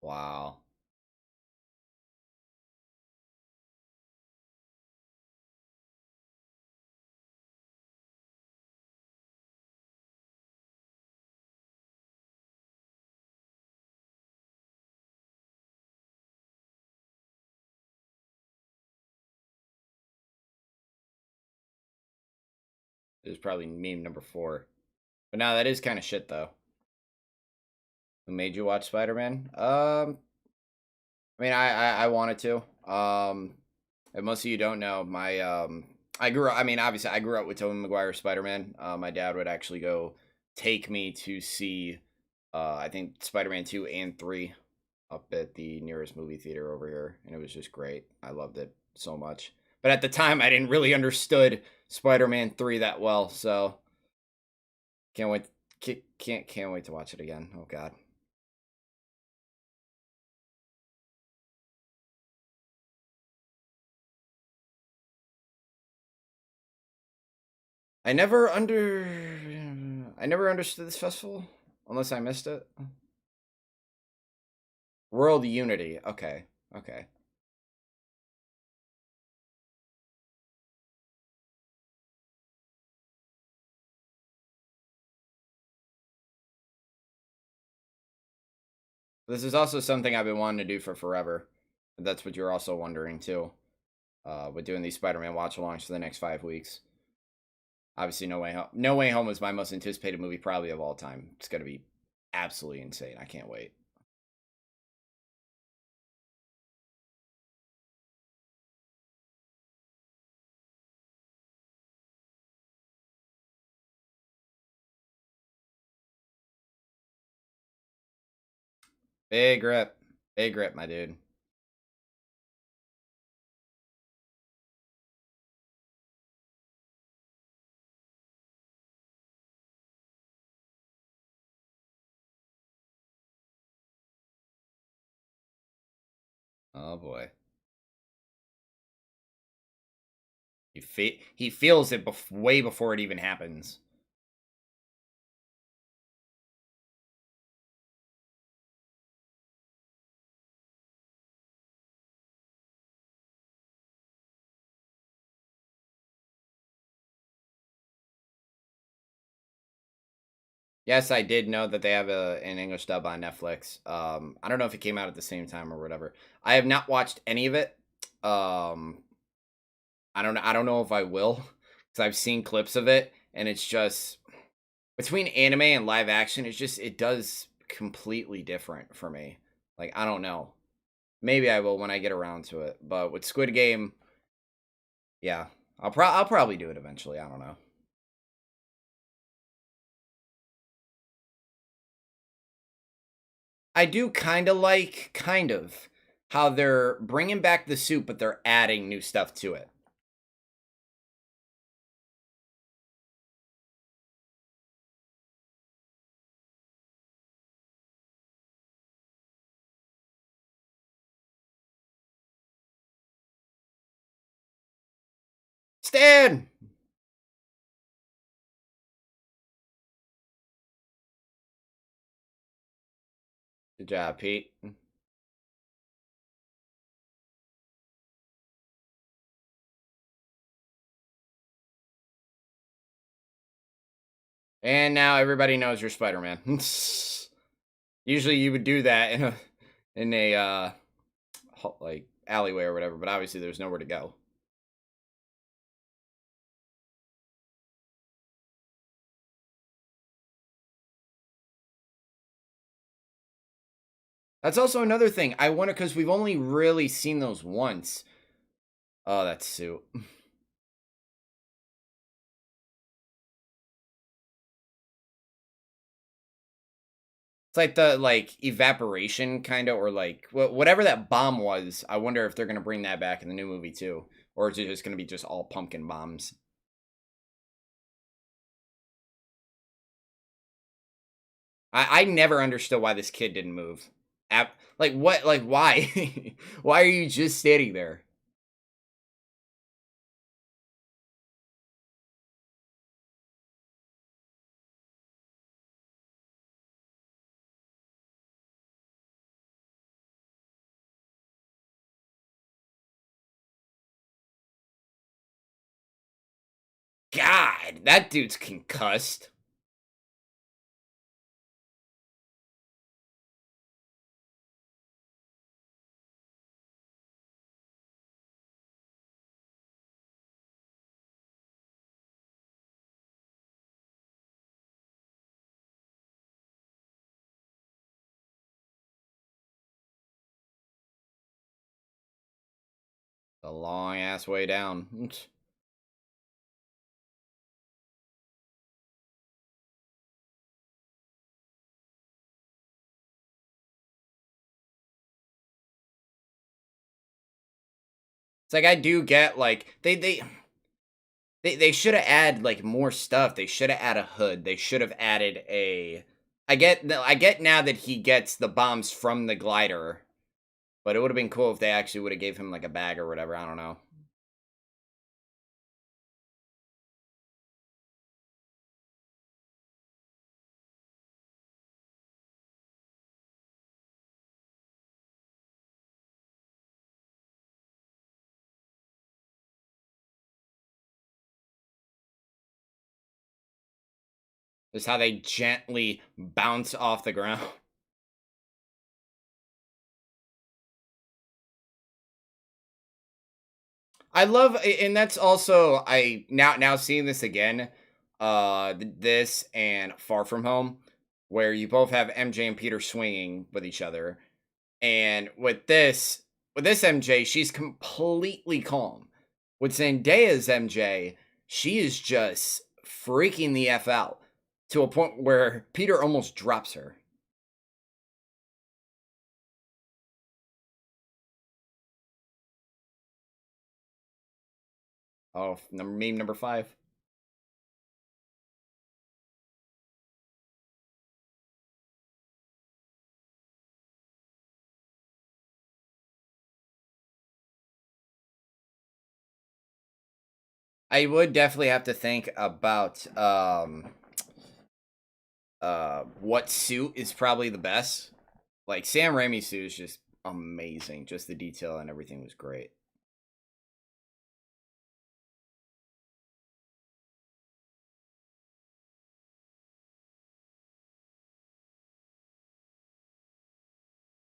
Wow. It was probably meme number 4. But now that is kind of shit, though. Who made you watch Spider-Man? I mean, I wanted to. If most of you don't know, I grew up. I mean, obviously, I grew up with Tobey Maguire's Spider-Man. My dad would actually go take me to see, I think Spider-Man 2 and 3 up at the nearest movie theater over here, and it was just great. I loved it so much. But at the time, I didn't really understood Spider-Man 3 that well, so can't wait. Can't wait to watch it again. Oh God. I never understood this festival unless I missed it. World Unity. Okay. Okay. This is also something I've been wanting to do for forever. That's what you're also wondering too. With doing these Spider-Man watch-alongs for the next 5 weeks. Obviously, No Way Home. No Way Home is my most anticipated movie probably of all time. It's gonna be absolutely insane. I can't wait. Big rip. Big rip, my dude. Oh boy. He feels it way before it even happens. Yes, I did know that they have an English dub on Netflix. I don't know if it came out at the same time or whatever. I have not watched any of it. Um, I don't know if I will because I've seen clips of it, and it's just between anime and live action. It does completely different for me. Like I don't know. Maybe I will when I get around to it. But with Squid Game, yeah, I'll probably do it eventually. I don't know. I do kind of how they're bringing back the soup, but they're adding new stuff to it. Stan! Good job, Pete. And now everybody knows you're Spider-Man. Usually you would do that in a like alleyway or whatever, but obviously there's nowhere to go. That's also another thing. I wonder because we've only really seen those once. Oh, that suit. It's like the evaporation kind of, or like whatever that bomb was. I wonder if they're gonna bring that back in the new movie too, or is it just gonna be just all pumpkin bombs? I never understood why this kid didn't move. Like what? Like why? Why are you just standing there? God, that dude's concussed. long ass way down. It's like I do get like they should have added like more stuff. They should have added a hood. They should have added a. I get now that he gets the bombs from the glider, but it would have been cool if they actually would have gave him like a bag or whatever. I don't know. Just how they gently bounce off the ground. I love, and that's also I now seeing this again, this and Far From Home, where you both have MJ and Peter swinging with each other, and with this MJ, she's completely calm. With Zendaya's MJ, she is just freaking the f out to a point where Peter almost drops her. Oh, meme number 5. I would definitely have to think about what suit is probably the best. Like Sam Raimi's suit is just amazing. Just the detail and everything was great.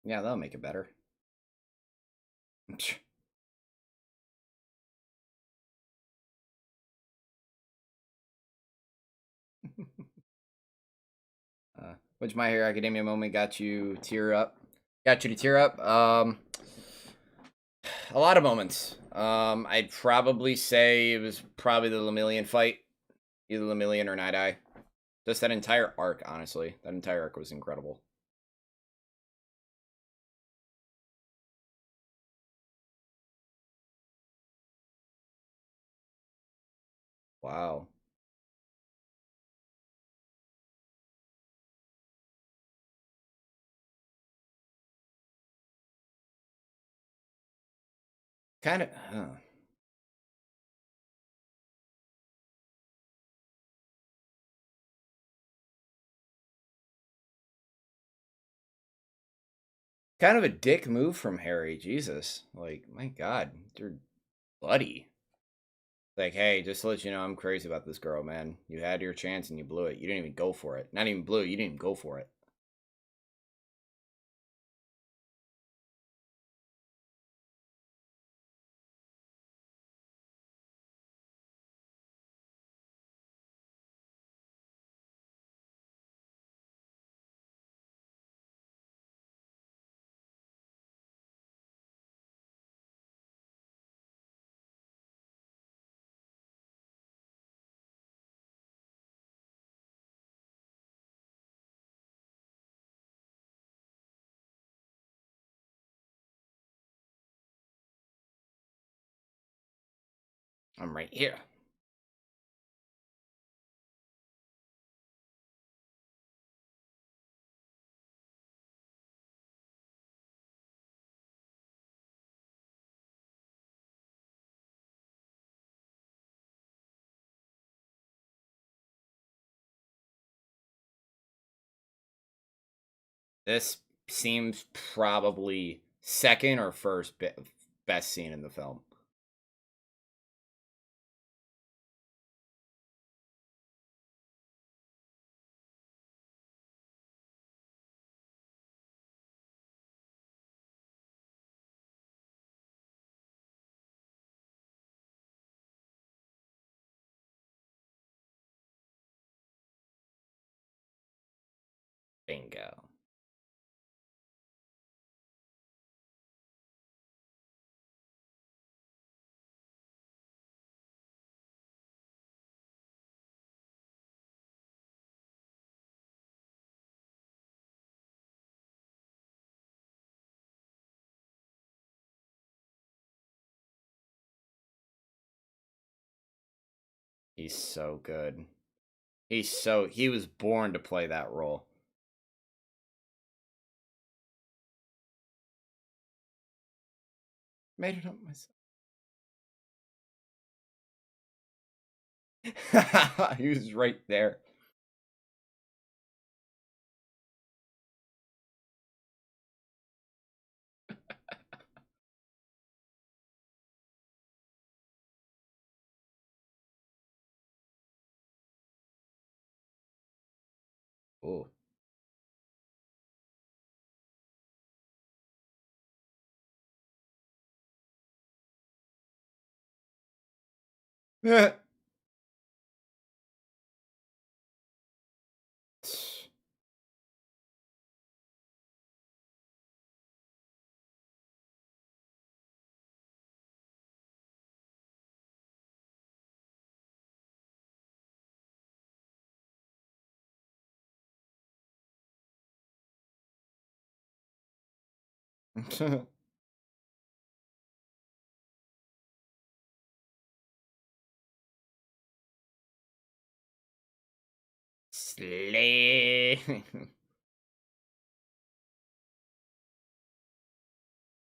Yeah, that'll make it better. Which My Hero Academia moment got you tear up? Got you to tear up? A lot of moments. I'd probably say it was probably the Lemillion fight, either Lemillion or Night Eye. Just that entire arc, honestly, that entire arc was incredible. Wow. Kind of. Kind of a dick move from Harry. Jesus, like my God, you're buddy. Like, hey, just to let you know, I'm crazy about this girl, man. You had your chance and you blew it. You didn't even go for it. Not even blew it. You didn't even go for it. I'm right here. This seems probably second or first best scene in the film. Bingo. He's so good. He was born to play that role. Made it up myself. He was right there. Ooh. Slay.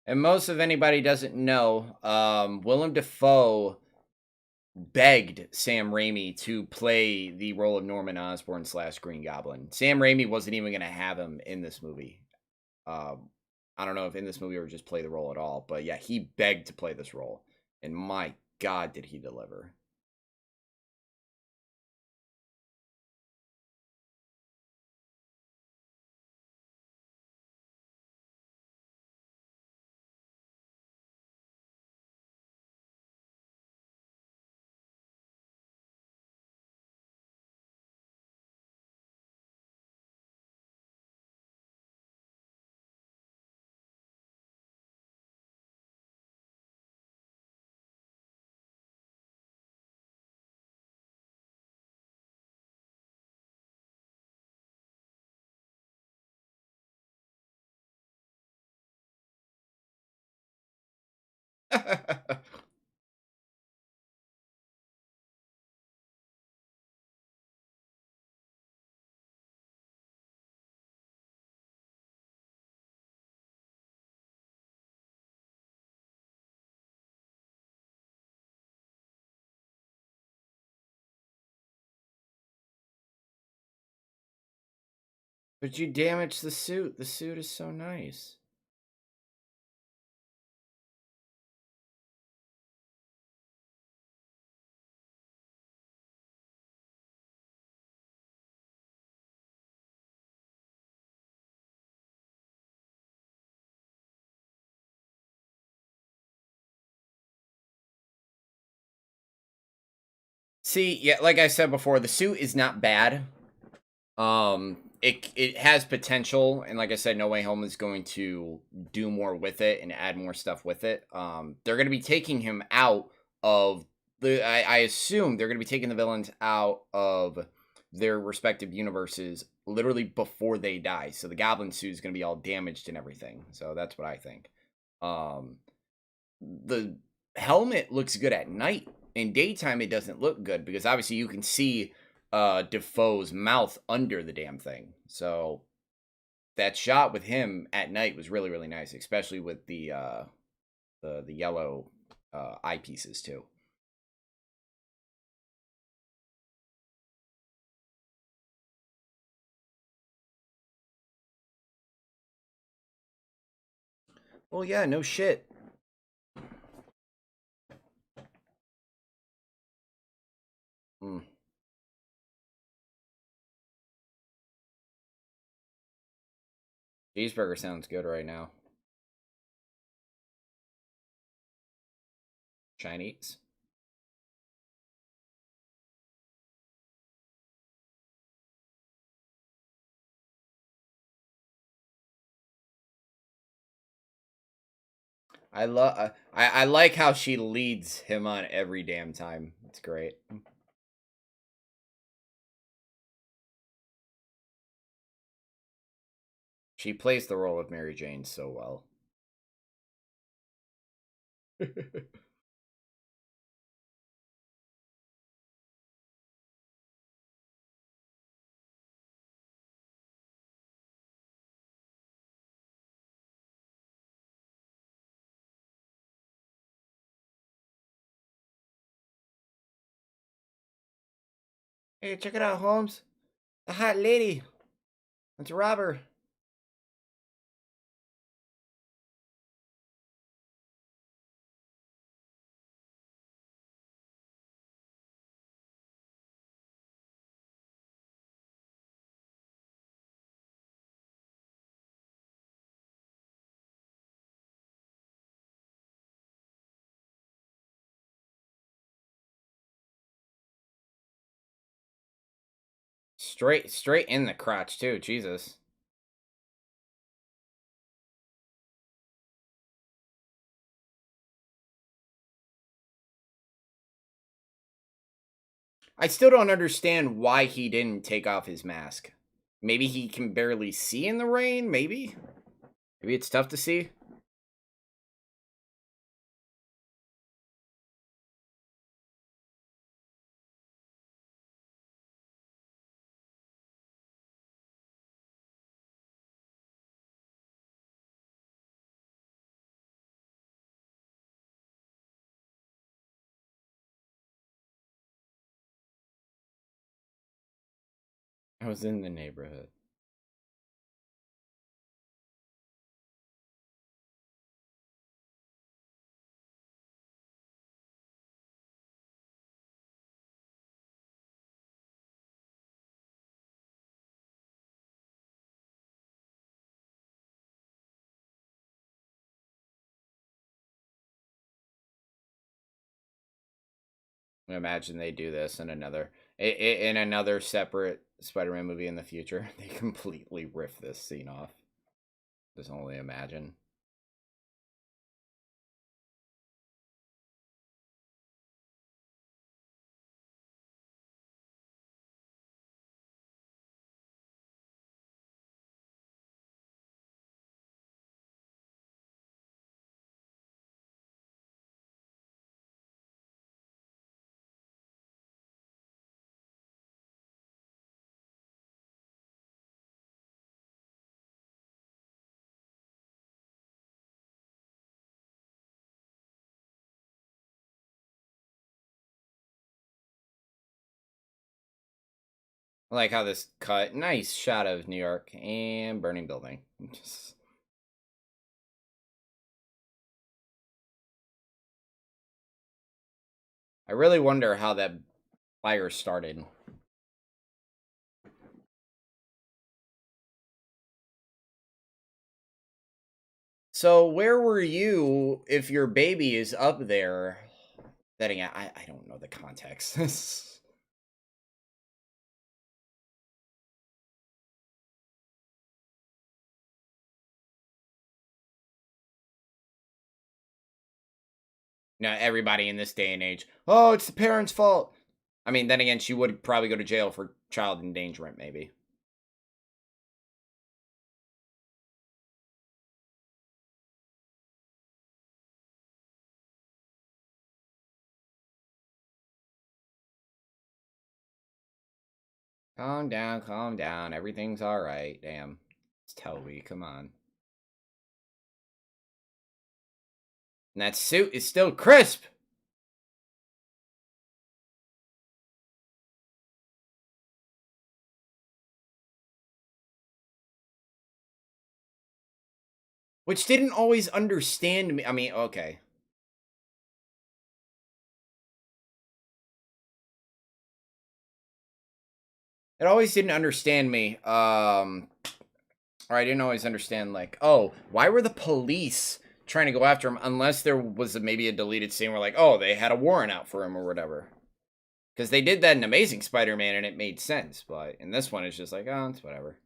And most of anybody doesn't know, Willem Dafoe begged Sam Raimi to play the role of Norman Osborn slash Green Goblin. Sam Raimi wasn't even going to have him in this movie. Um, I don't know if in this movie or just play the role at all, but yeah, he begged to play this role, and my God, did he deliver! But you damaged the suit. The suit is so nice. See, yeah, like I said before, the suit is not bad. It has potential, and like I said, No Way Home is going to do more with it and add more stuff with it. They're going to be taking him out of the. I assume they're going to be taking the villains out of their respective universes literally before they die. So the Goblin suit is going to be all damaged and everything. So that's what I think. Um, the helmet looks good at night. In daytime, it doesn't look good because obviously you can see Defoe's mouth under the damn thing. So that shot with him at night was really really nice, especially with the yellow eyepieces too. Well, yeah, no shit. Mm. Cheeseburger sounds good right now. Chinese. I love. I like how she leads him on every damn time. It's great. She plays the role of Mary Jane so well. Hey, check it out, Holmes. The hot lady. Let's rob her. Straight in the crotch, too. Jesus. I still don't understand why he didn't take off his mask. Maybe he can barely see in the rain? Maybe? Maybe it's tough to see? I was in the neighborhood. I imagine they do this in another separate Spider-Man movie in the future. They completely riff this scene off. Just only imagine. I like how this cut. Nice shot of New York and burning building. I really wonder how that fire started. So where were you if your baby is up there? Setting out, I don't know the context. Now everybody in this day and age, oh, it's the parents' fault. I mean, then again, she would probably go to jail for child endangerment, maybe. Calm down, calm down. Everything's all right. Damn, it's Toby. Come on. And that suit is still crisp. Which didn't always understand me. I mean, okay. It always didn't understand me. Or I didn't always understand, like, oh, why were the police trying to go after him unless there was maybe a deleted scene where, like, oh, they had a warrant out for him or whatever. Because they did that in Amazing Spider-Man and it made sense. But in this one, it's just like, oh, it's whatever.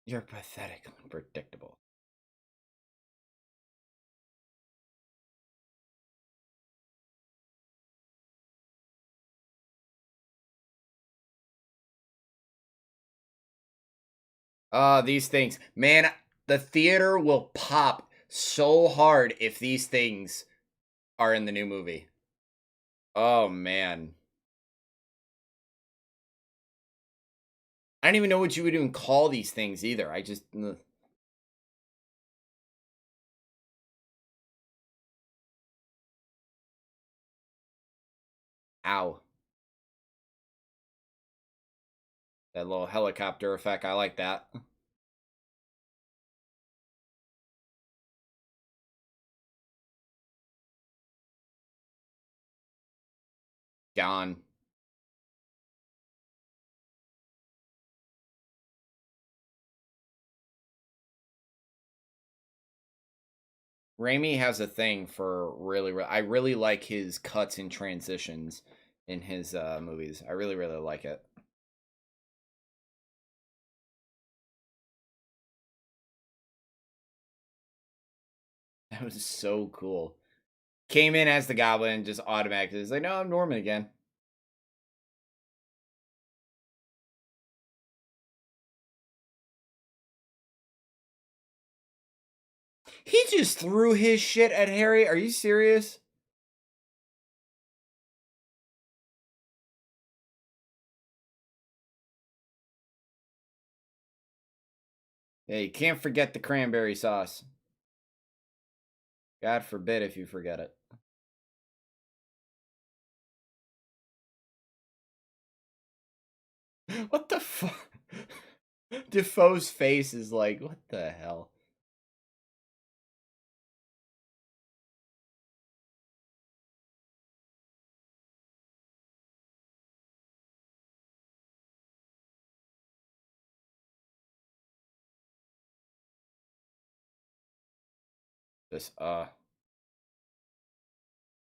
You're pathetic and predictable. These things. Man, the theater will pop so hard if these things are in the new movie. Oh man. I don't even know what you would even call these things either. I just ugh. Ow. That little helicopter effect. I like that. Gone. Raimi has a thing for I really like his cuts and transitions in his movies. I really, really like it. That was so cool. Came in as the Goblin, just automatically was like, no, I'm Norman again. He just threw his shit at Harry. Are you serious? Yeah, you can't forget the cranberry sauce. God forbid if you forget it. What the fuck? Defoe's face is like, what the hell? Just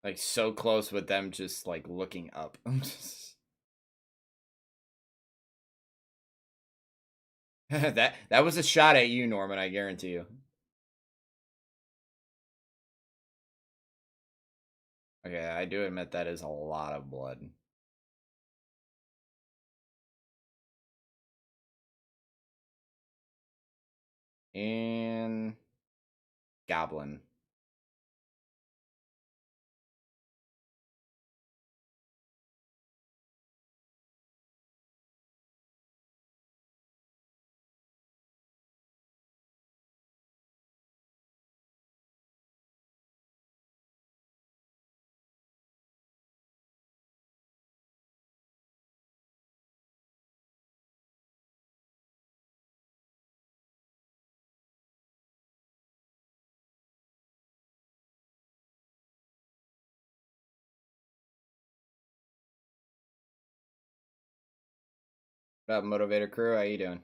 like so close with them just like looking up. That was a shot at you, Norman, I guarantee you. Okay, I do admit that is a lot of blood. And Goblin. What up, Motivator Crew? How you doing?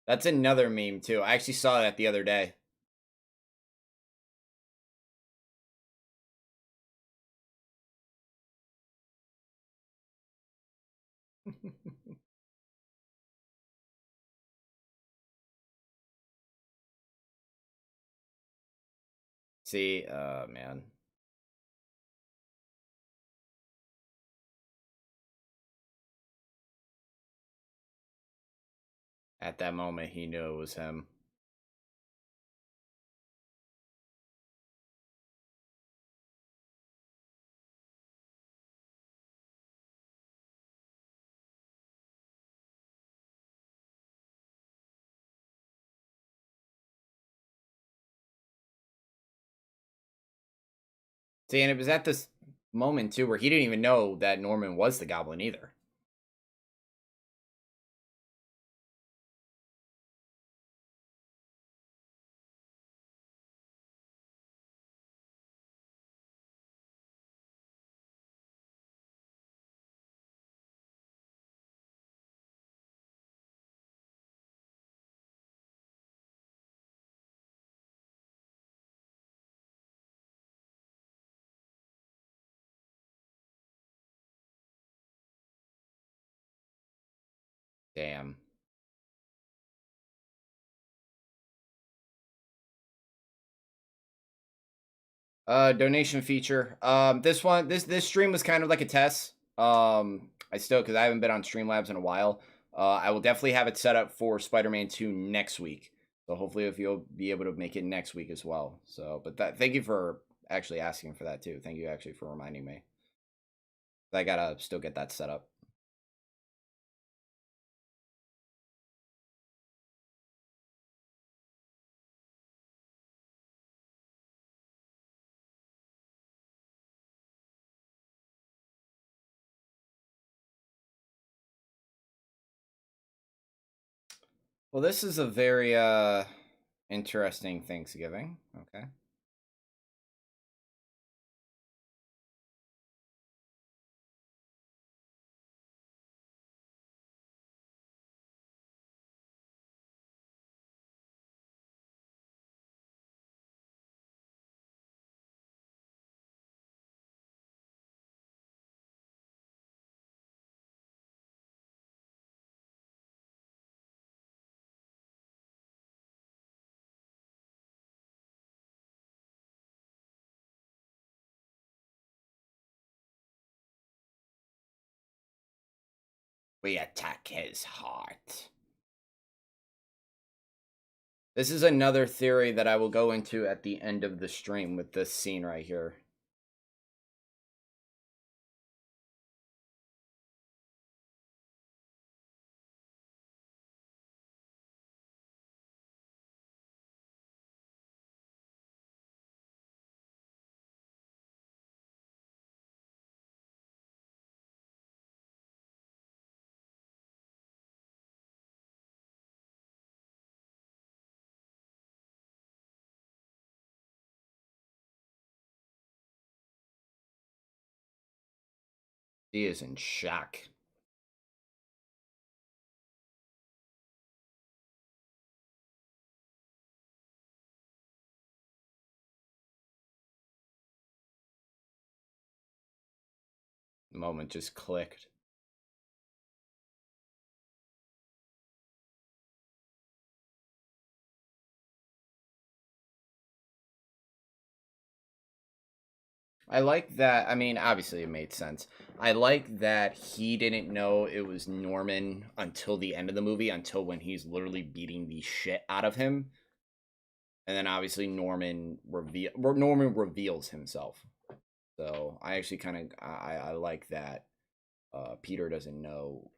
That's another meme too. I actually saw that the other day. See, man. At that moment, he knew it was him. See, and it was at this moment too where he didn't even know that Norman was the Goblin either. Damn. Donation feature. This stream was kind of like a test. I still because I haven't been on Streamlabs in a while. I will definitely have it set up for Spider-Man 2 next week. So hopefully if you'll be able to make it next week as well. So, but that thank you for actually asking for that too. Thank you actually for reminding me. I gotta still get that set up. Well, this is a very interesting Thanksgiving. Okay. We attack his heart. This is another theory that I will go into at the end of the stream with this scene right here. He is in shock. The moment just clicked. I like that. I mean, obviously it made sense. I like that he didn't know it was Norman until the end of the movie, until when he's literally beating the shit out of him. And then obviously Norman reveals himself. So I actually kind of I like that Peter doesn't know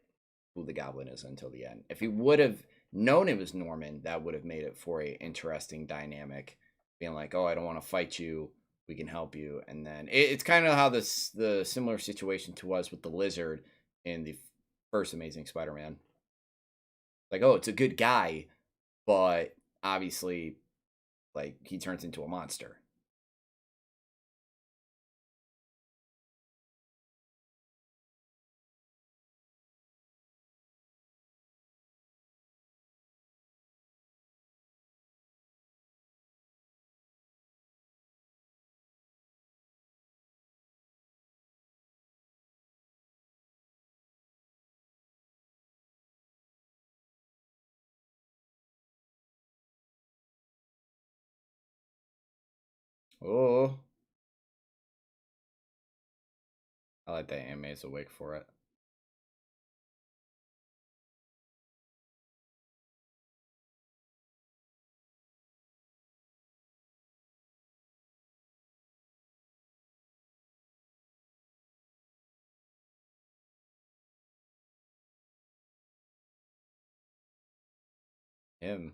who the goblin is until the end. If he would have known it was Norman, that would have made it for a interesting dynamic. Being like, "Oh, I don't want to fight you. We can help you." And then it's kind of how the similar situation to us with the lizard in the first Amazing Spider-Man. Like, oh, it's a good guy, but obviously, like he turns into a monster. Oh, I like that Aunt May's awake for it. Him.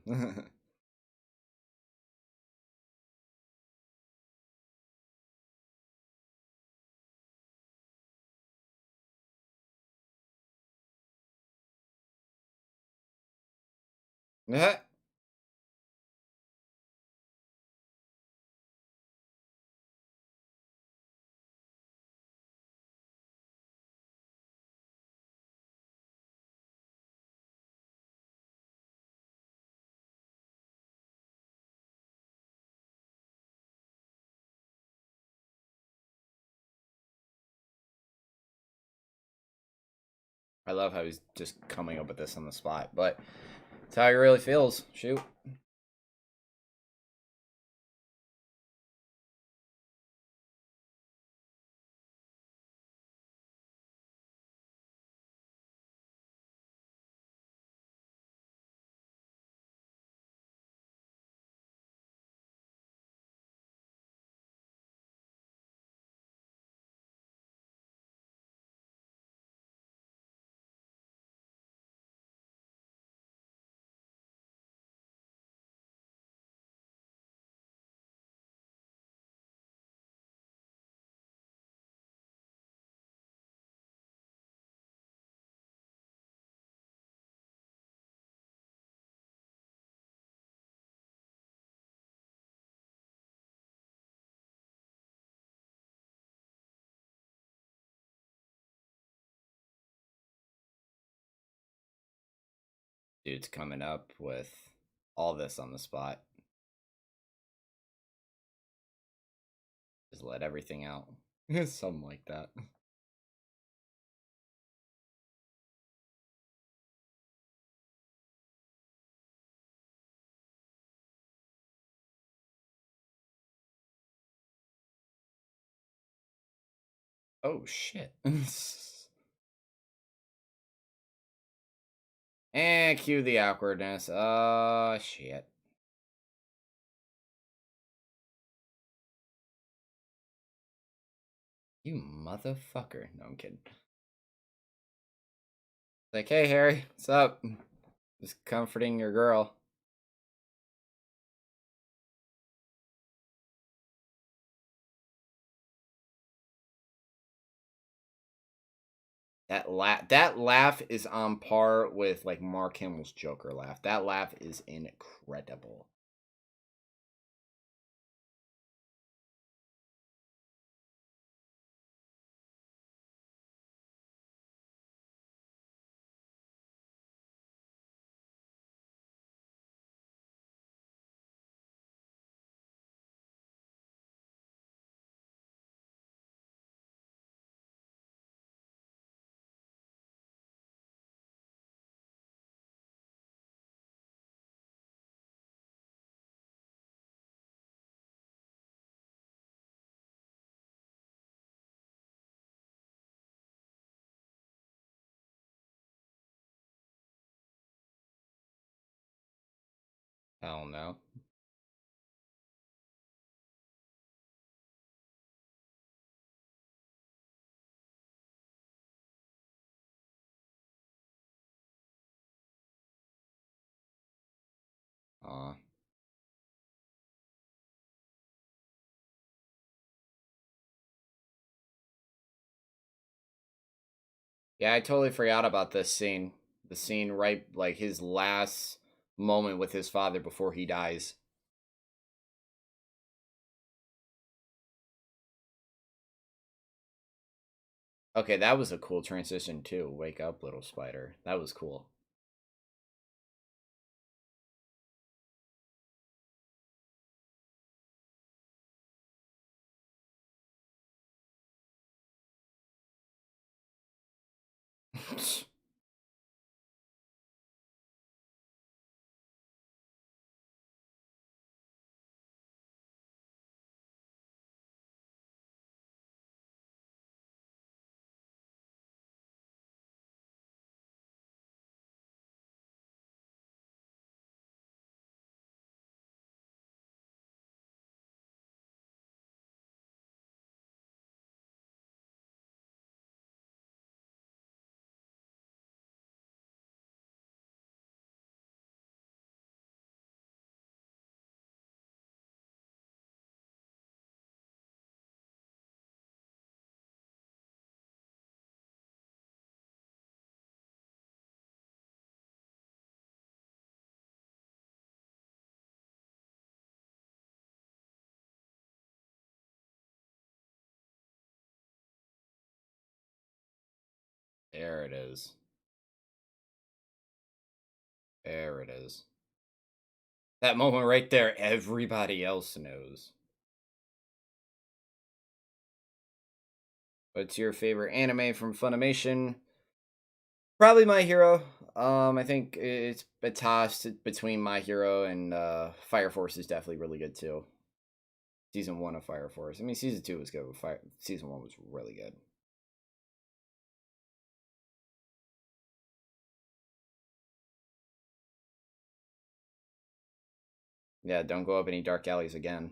I love how he's just coming up with this on the spot, but it's how he really feels. Shoot. Dude's coming up with all this on the spot. Just let everything out. Something like that. Oh shit. And cue the awkwardness. Oh shit. You motherfucker. No, I'm kidding. Like, hey Harry, what's up? Just comforting your girl. That laugh is on par with like Mark Hamill's Joker laugh. That laugh is incredible. I don't know. Uh Yeah, I totally forgot about this scene. The scene right like his last moment with his father before he dies. Okay, that was a cool transition too. Wake up, little spider. That was cool. There it is. There it is. That moment right there, everybody else knows. What's your favorite anime from Funimation? Probably My Hero. I think it's a toss between My Hero and Fire Force is definitely really good too. Season 1 of Fire Force. I mean, season 2 was good, but season 1 was really good. Yeah, don't go up any dark alleys again.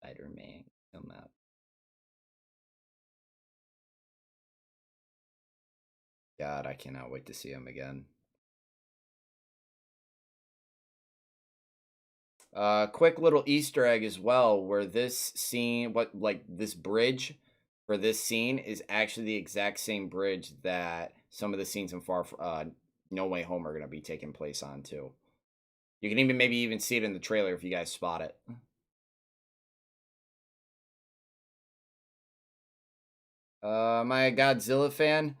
Spider-Man, come out. God, I cannot wait to see him again. Quick little Easter egg as well, where this scene, this bridge for this scene is actually the exact same bridge that some of the scenes in No Way Home are going to be taking place on too. You can even maybe even see it in the trailer if you guys spot it. Am I a Godzilla fan?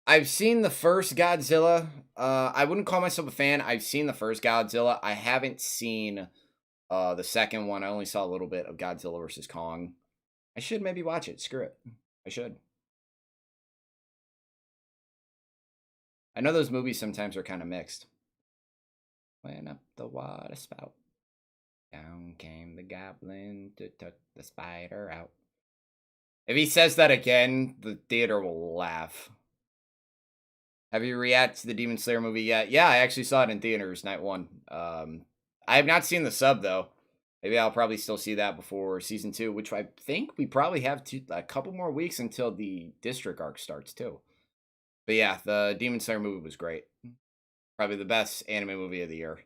I've seen the first Godzilla. I wouldn't call myself a fan. I've seen the first Godzilla. I haven't seen the second one. I only saw a little bit of Godzilla versus Kong. I should maybe watch it. Screw it. I should. I know those movies sometimes are kind of mixed. Went up the water spout. Down came the goblin to tuck the spider out. If he says that again, the theater will laugh. Have you reacted to the Demon Slayer movie yet? Yeah, I actually saw it in theaters night one. I have not seen the sub though. Maybe I'll probably still see that before season 2, which I think we probably have a couple more weeks until the district arc starts too. But yeah, the Demon Slayer movie was great. Probably the best anime movie of the year.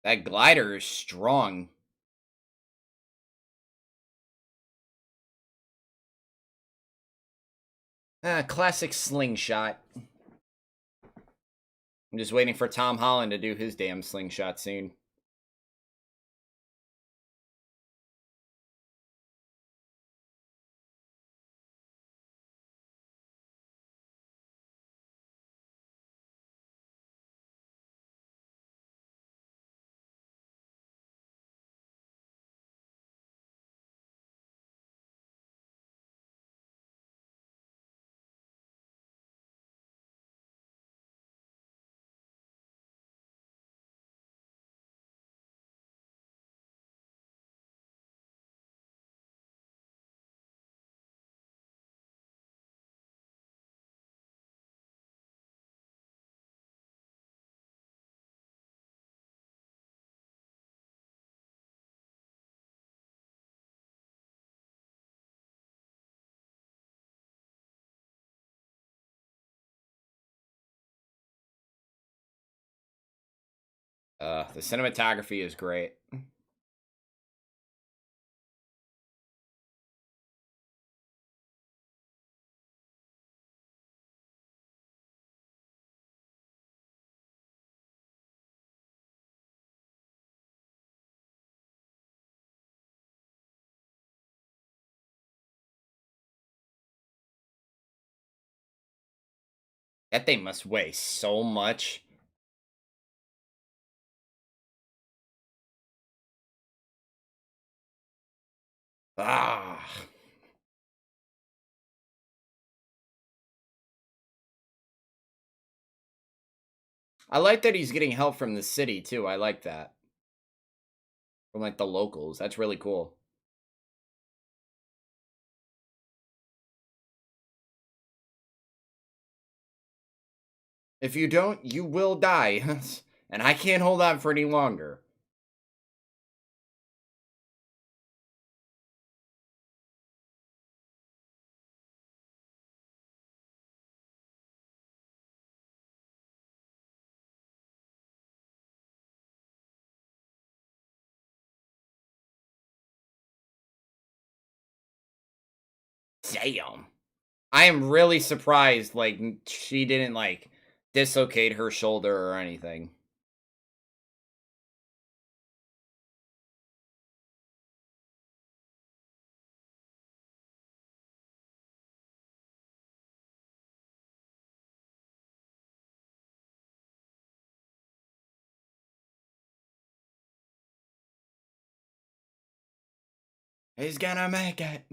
That glider is strong. Classic slingshot. I'm just waiting for Tom Holland to do his damn slingshot scene. The cinematography is great. That thing must weigh so much. Ah. I like that he's getting help from the city too. I like that. From like the locals. That's really cool. If you don't, you will die. And I can't hold on for any longer. Damn. I am really surprised like she didn't like dislocate her shoulder or anything. He's gonna make it.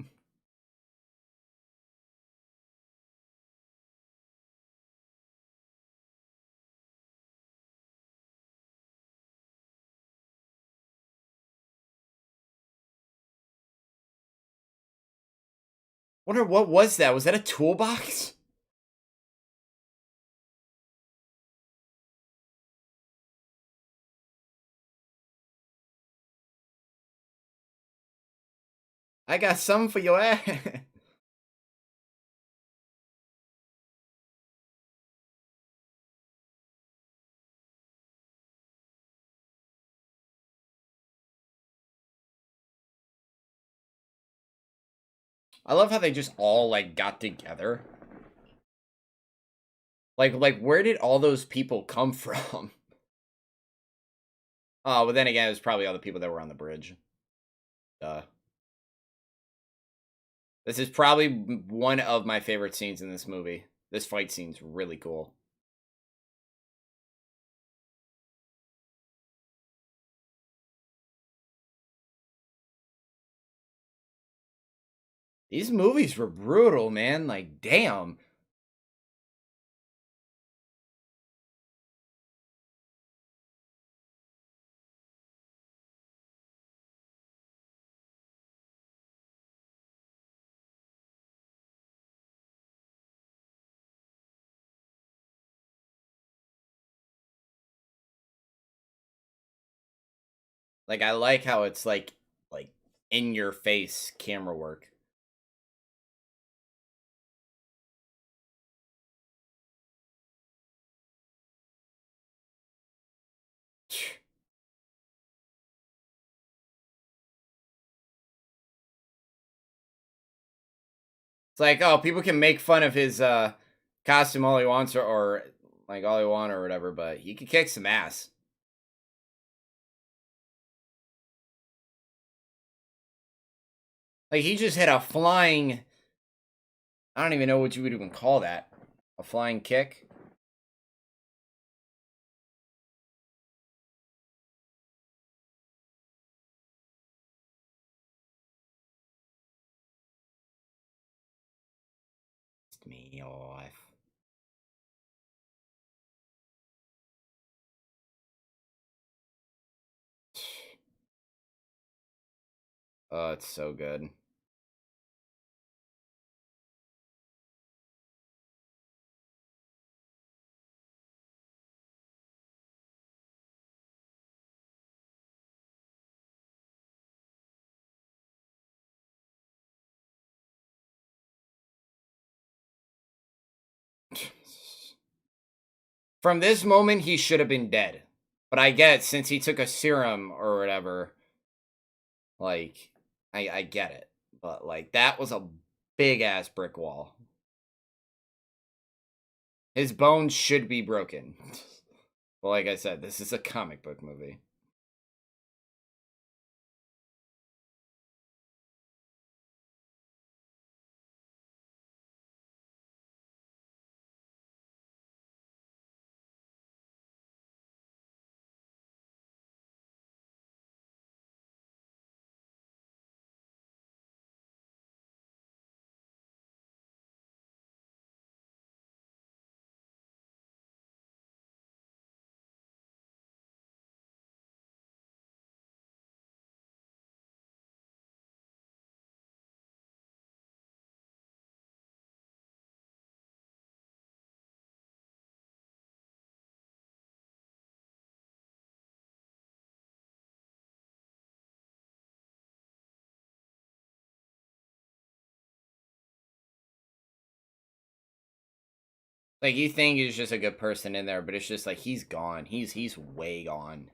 Wonder what was that? Was that a toolbox? I got some for your ass. I love how they just all like got together. Like where did all those people come from? Oh, but then again, it was probably all the people that were on the bridge. Duh. This is probably one of my favorite scenes in this movie. This fight scene's really cool. These movies were brutal, man. Like, damn. Like, I like how it's like in your face camera work. It's like, oh, people can make fun of his costume all he wants, or like all he want or whatever, but he can kick some ass. Like, he just hit a flying. I don't even know what you would even call that. A flying kick. Pissed me off. Oh, it's so good. From this moment, he should have been dead. But I get, since he took a serum or whatever, like, I get it. But, like, that was a big ass brick wall. His bones should be broken. Well, like I said, this is a comic book movie. Like, you think he's just a good person in there, but it's just like he's gone. He's way gone.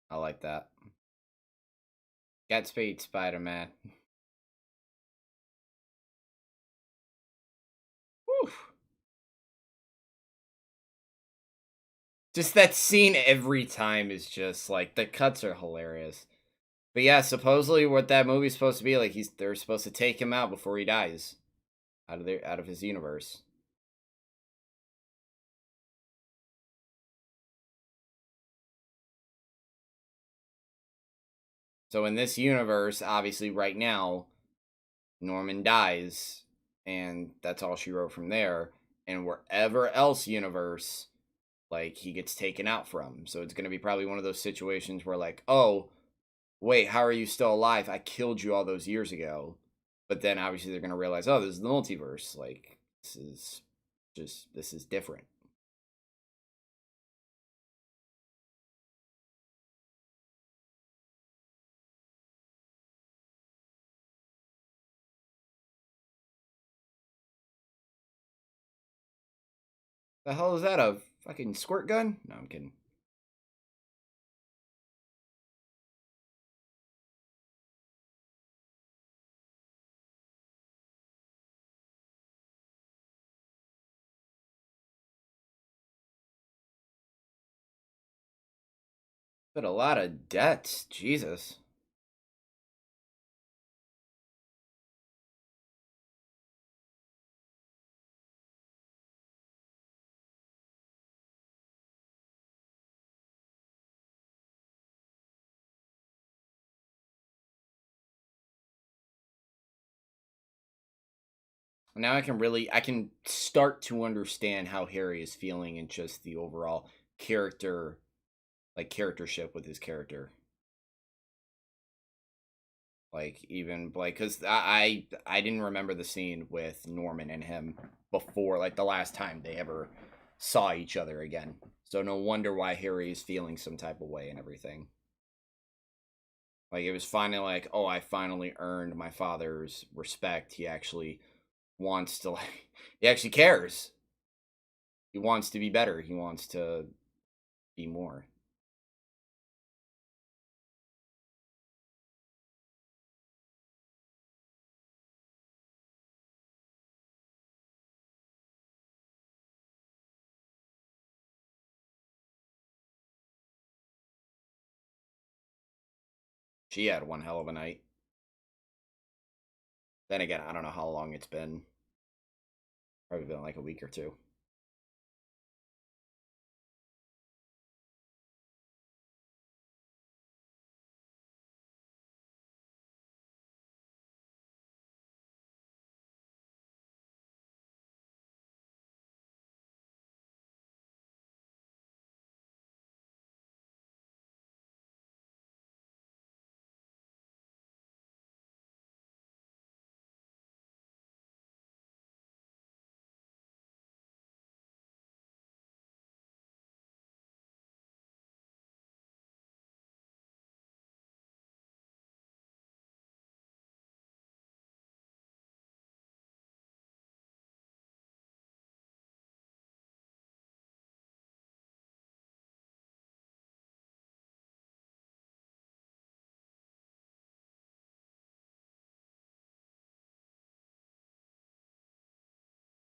I like that. Godspeed, Spider-Man. Whew. Just that scene every time is just like the cuts are hilarious. But yeah, supposedly what that movie's supposed to be like, they're supposed to take him out before he dies, out of his universe. So in this universe, obviously right now, Norman dies, and that's all she wrote from there. And wherever else universe, like, he gets taken out from. So it's gonna be probably one of those situations where, like, oh, wait, how are you still alive? I killed you all those years ago. But then obviously they're gonna realize, oh, this is the multiverse. Like, this is different. The hell is that? A fucking squirt gun? No, I'm kidding. But a lot of debts. Jesus. Now I can start to understand how Harry is feeling and just the overall character, like charactership with his character. Like even like because I didn't remember the scene with Norman and him before, like the last time they ever saw each other again. So no wonder why Harry is feeling some type of way and everything. Like it was finally like, oh, I finally earned my father's respect. He actually wants to like he actually cares. He wants to be better. He wants to be more. She had one hell of a night. Then again, I don't know how long it's been. Probably been like a week or two.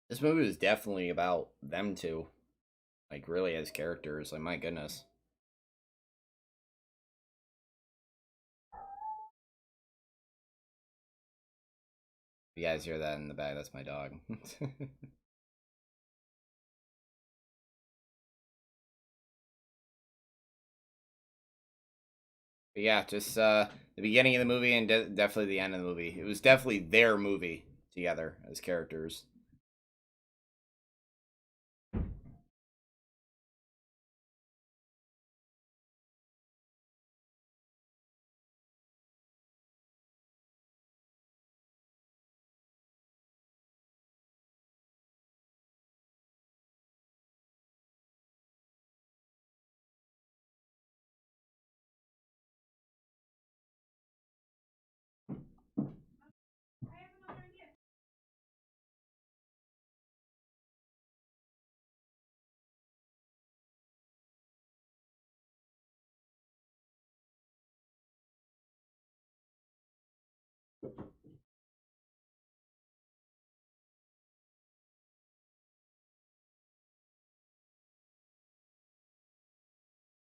This movie was definitely about them two. Like really as characters. Like my goodness. If you guys hear that in the back, that's my dog. But yeah, just the beginning of the movie and definitely the end of the movie. It was definitely their movie together as characters.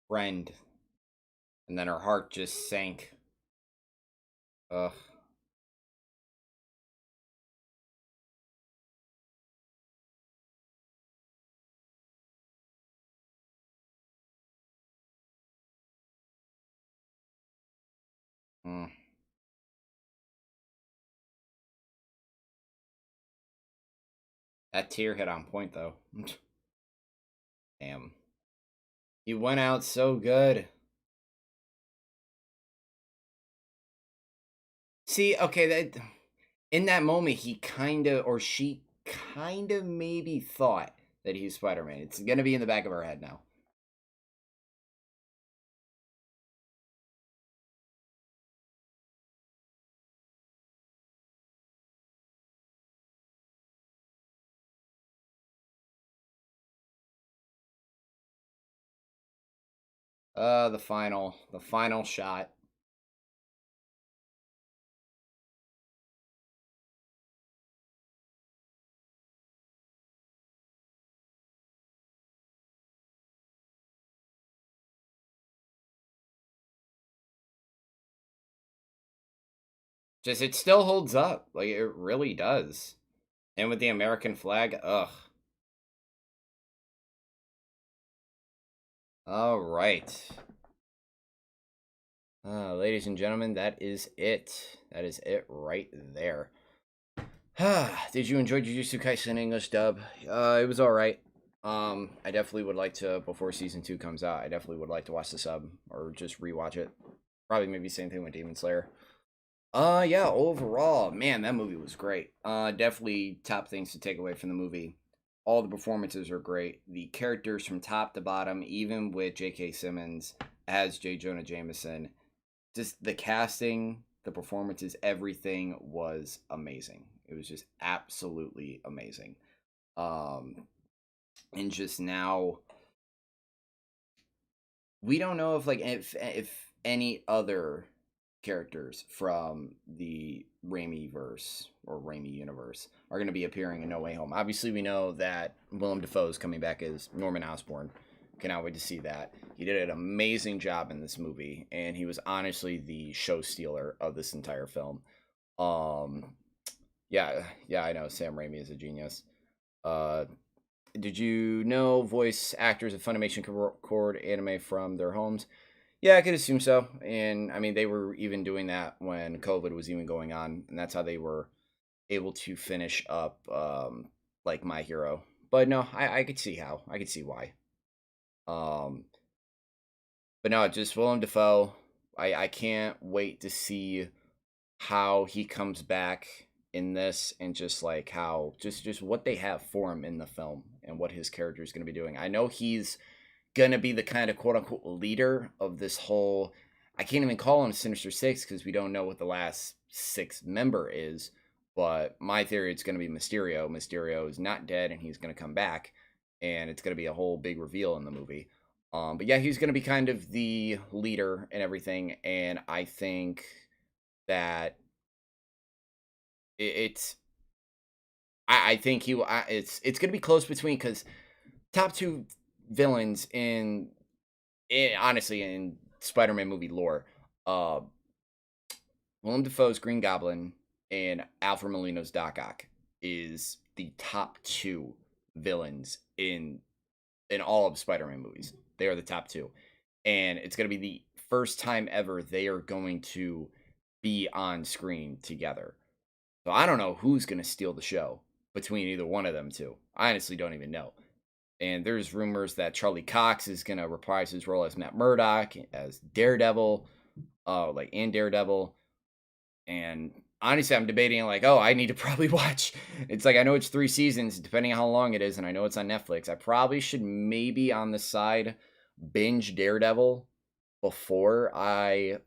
Friend. And then her heart just sank. Ugh. Mm. That tear hit on point though. Damn. He went out so good. See, okay, that in that moment he kind of or she kind of maybe thought that he's Spider-Man. It's gonna be in the back of her head now. The final shot. Just it still holds up. Like it really does. And with the American flag, ugh. All right. Ladies and gentlemen, that is it. That is it right there. Did you enjoy Jujutsu Kaisen English dub? It was all right. I definitely would like to before season 2 comes out. I definitely would like to watch the sub or just rewatch it. Probably maybe same thing with Demon Slayer. Yeah, overall, man, that movie was great. Definitely top things to take away from the movie. All the performances are great. The characters from top to bottom, even with J.K. Simmons as J. Jonah Jameson, just the casting, the performances, everything was amazing. It was just absolutely amazing. Um, and just now, we don't know if any other characters from the Raimi verse or Raimi universe are going to be appearing in No Way Home. Obviously, we know that Willem Dafoe is coming back as Norman Osborn. Cannot wait to see that. He did an amazing job in this movie, and he was honestly the show stealer of this entire film. Um, yeah, I know Sam Raimi is a genius. Uh, did you know voice actors of Funimation can record anime from their homes? Yeah, I could assume so. And I mean, they were even doing that when COVID was even going on, and that's how they were able to finish up like My Hero. But no, I could see how. I could see why. Um, but no, just Willem Dafoe. I can't wait to see how he comes back in this and just like how just what they have for him in the film and what his character is going to be doing. I know he's gonna be the kind of quote unquote leader of this whole. I can't even call him Sinister Six because we don't know what the last sixth member is. But my theory, it's gonna be Mysterio. Mysterio is not dead and he's gonna come back, and it's gonna be a whole big reveal in the movie. But yeah, he's gonna be kind of the leader and everything, and I think that it's. I think it's gonna be close between because top two villains honestly in Spider-Man movie lore, uh, Willem Dafoe's Green Goblin and Alfred Molina's Doc Ock is the top two villains in all of Spider-Man movies. They are the top two, and it's going to be the first time ever they are going to be on screen together. So I don't know who's going to steal the show between either one of them two. I honestly don't even know. And there's rumors that Charlie Cox is gonna reprise his role as Matt Murdock as Daredevil, like in Daredevil. And honestly, I'm debating like, oh, I need to probably watch. It's like I know it's 3 seasons, depending on how long it is, and I know it's on Netflix. I probably should maybe on the side binge Daredevil before I,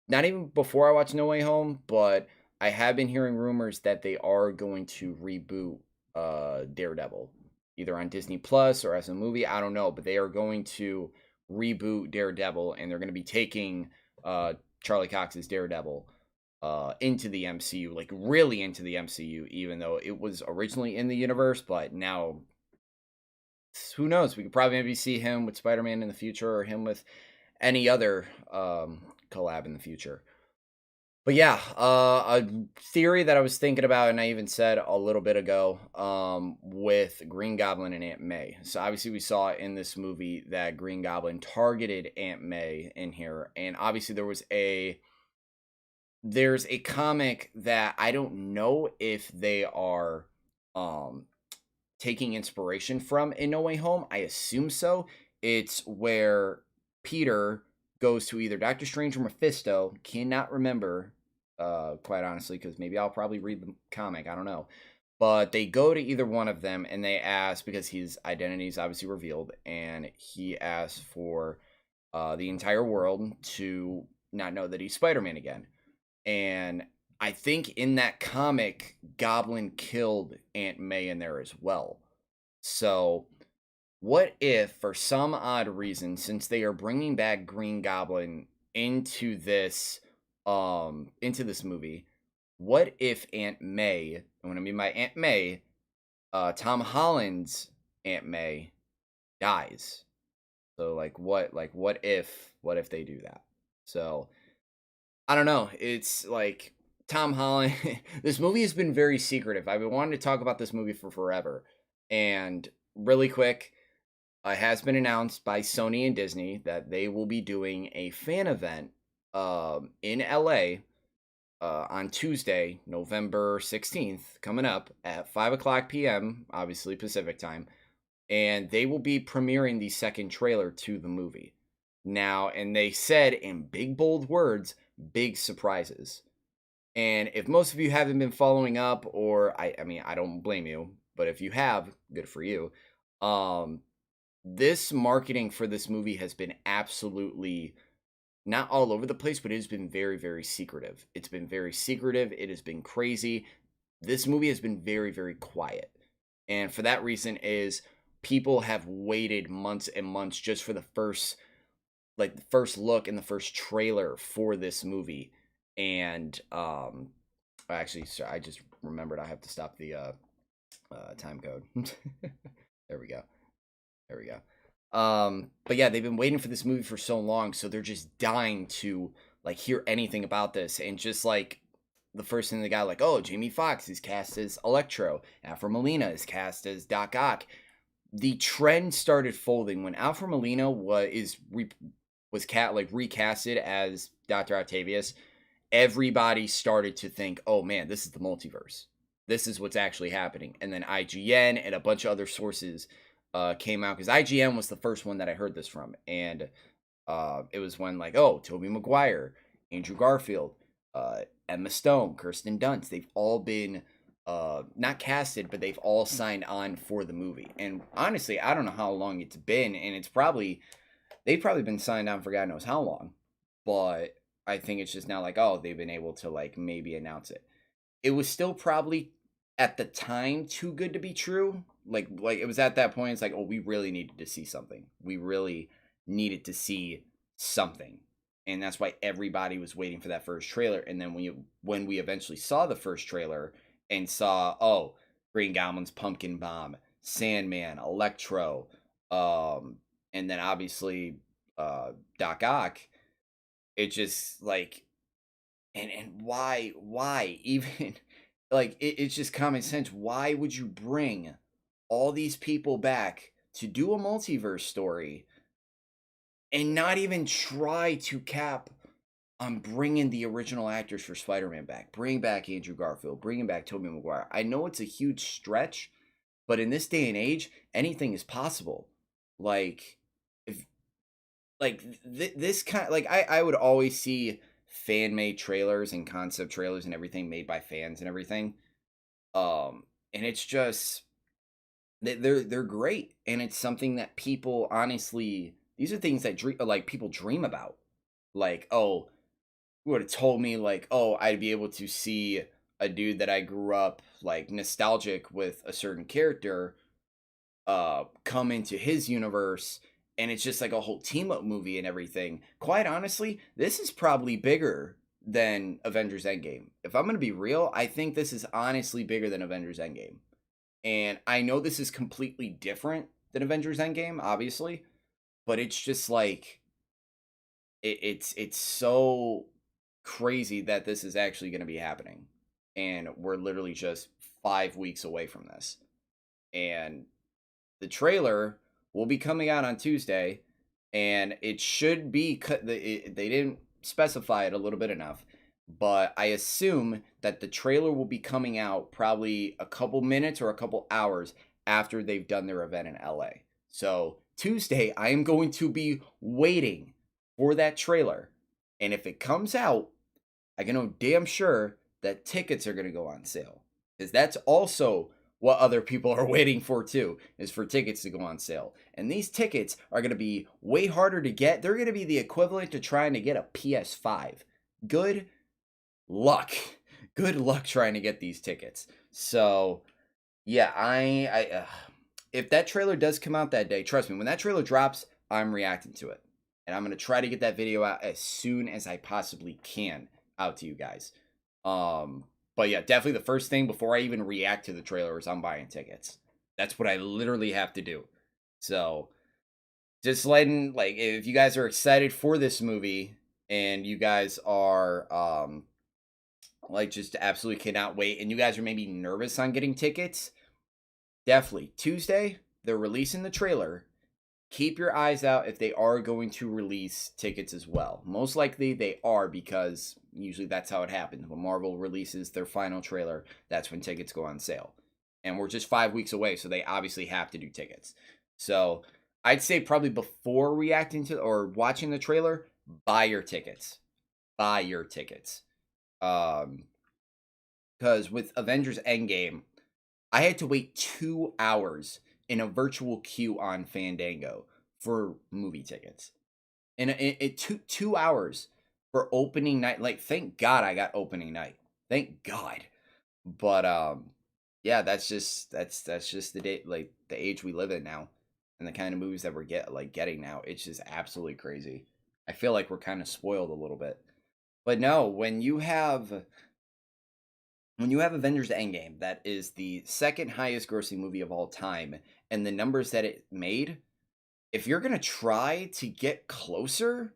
not even before I watch No Way Home, but I have been hearing rumors that they are going to reboot Daredevil, either on Disney Plus or as a movie. I don't know, but they are going to reboot Daredevil, and they're going to be taking Charlie Cox's Daredevil into the MCU, like really into the MCU, even though it was originally in the universe, but now who knows? We could probably maybe see him with Spider-Man in the future or him with any other collab in the future. But yeah, a theory that I was thinking about, and I even said a little bit ago, with Green Goblin and Aunt May. So obviously, we saw in this movie that Green Goblin targeted Aunt May in here, and obviously there's a comic that I don't know if they are um taking inspiration from in No Way Home. I assume so. It's where Peter goes to either Doctor Strange or Mephisto. Cannot remember, quite honestly, because maybe I'll probably read the comic. I don't know. But they go to either one of them and they ask because his identity is obviously revealed, and he asks for the entire world to not know that he's Spider-Man again. And I think in that comic, Goblin killed Aunt May in there as well. So what if, for some odd reason, since they are bringing back Green Goblin into this movie, what if Aunt May, and what I mean by Aunt May, Tom Holland's Aunt May dies? So what if they do that? So I don't know. It's like Tom Holland. This movie has been very secretive. I've been wanting to talk about this movie for forever. And really quick, it has been announced by Sony and Disney that they will be doing a fan event in LA on Tuesday, November 16th, coming up at 5 o'clock p.m., obviously Pacific time. And they will be premiering the second trailer to the movie. Now, and they said in big, bold words, big surprises. And if most of you haven't been following up, or I mean, I don't blame you, but if you have, good for you. This marketing for this movie has been absolutely not all over the place, but it has been very, very secretive. It's been very secretive. It has been crazy. This movie has been very, very quiet. And for that reason is people have waited months and months just for the first look and the first trailer for this movie. And actually, sorry, I just remembered I have to stop the time code. There we go. There we go. But yeah, they've been waiting for this movie for so long, so they're just dying to like hear anything about this. And just like the first thing they got, like, oh, Jamie Foxx is cast as Electro, Alfred Molina is cast as Doc Ock. The trend started folding when Alfred Molina was recasted as Dr. Octavius. Everybody started to think, oh man, this is the multiverse. This is what's actually happening. And then IGN and a bunch of other sources came out, because IGN was the first one that I heard this from. And it was when, like, oh, Tobey Maguire, Andrew Garfield, Emma Stone, Kirsten Dunst, they've all been not casted, but they've all signed on for the movie. And honestly, I don't know how long it's been, and they've probably been signed on for God knows how long. But I think it's just now like, oh, they've been able to like maybe announce it. It was still probably at the time too good to be true. Like it was at that point, it's like, oh, we really needed to see something. We really needed to see something. And that's why everybody was waiting for that first trailer. And then when we eventually saw the first trailer and saw, oh, Green Goblin's Pumpkin Bomb, Sandman, Electro, and then obviously Doc Ock, it just like, and why even like it's just common sense. Why would you bring all these people back to do a multiverse story and not even try to cap on bringing the original actors for Spider-Man back? Bring back Andrew Garfield, bringing back Tobey Maguire. I know it's a huge stretch, but in this day and age, anything is possible. Like if this kind, like I would always see fan made trailers and concept trailers and everything made by fans and everything. And it's just they're great, and it's something that people honestly, these are things that people dream about. Like, oh, who would have told me, like, oh, I'd be able to see a dude that I grew up like nostalgic with a certain character come into his universe, and it's just like a whole team up movie and everything. Quite honestly, this is probably bigger than Avengers Endgame. If I'm going to be real, I think this is honestly bigger than Avengers Endgame. And I know this is completely different than Avengers Endgame, obviously, but it's just like it's so crazy that this is actually going to be happening. And we're literally just 5 weeks away from this. And the trailer will be coming out on Tuesday, and it should be cut. They didn't specify it a little bit enough, but I assume that the trailer will be coming out probably a couple minutes or a couple hours after they've done their event in LA. So Tuesday, I am going to be waiting for that trailer, and if it comes out, I can know damn sure that tickets are going to go on sale, because that's also what other people are waiting for too, is for tickets to go on sale. And these tickets are going to be way harder to get. They're going to be the equivalent to trying to get a PS5. Good luck. Good luck trying to get these tickets. So, yeah, if that trailer does come out that day, trust me, when that trailer drops, I'm reacting to it. And I'm going to try to get that video out as soon as I possibly can out to you guys. But yeah, definitely the first thing before I even react to the trailer is I'm buying tickets. That's what I literally have to do. So just letting, like, if you guys are excited for this movie and you guys are like just absolutely cannot wait and you guys are maybe nervous on getting tickets, definitely Tuesday they're releasing the trailer. Keep your eyes out if they are going to release tickets as well. Most likely they are, because usually that's how it happens. When Marvel releases their final trailer, that's when tickets go on sale. And we're just 5 weeks away, so they obviously have to do tickets. So I'd say probably before reacting to or watching the trailer, buy your tickets. Buy your tickets. Because with Avengers Endgame, I had to wait 2 hours in a virtual queue on Fandango for movie tickets. And it took 2 hours for opening night. Like, thank God I got opening night. Thank God. But yeah, that's just the day, like the age we live in now, and the kind of movies that we're getting now. It's just absolutely crazy. I feel like we're kind of spoiled a little bit. But no, when you have Avengers Endgame, that is the second highest grossing movie of all time, and the numbers that it made, if you're going to try to get closer,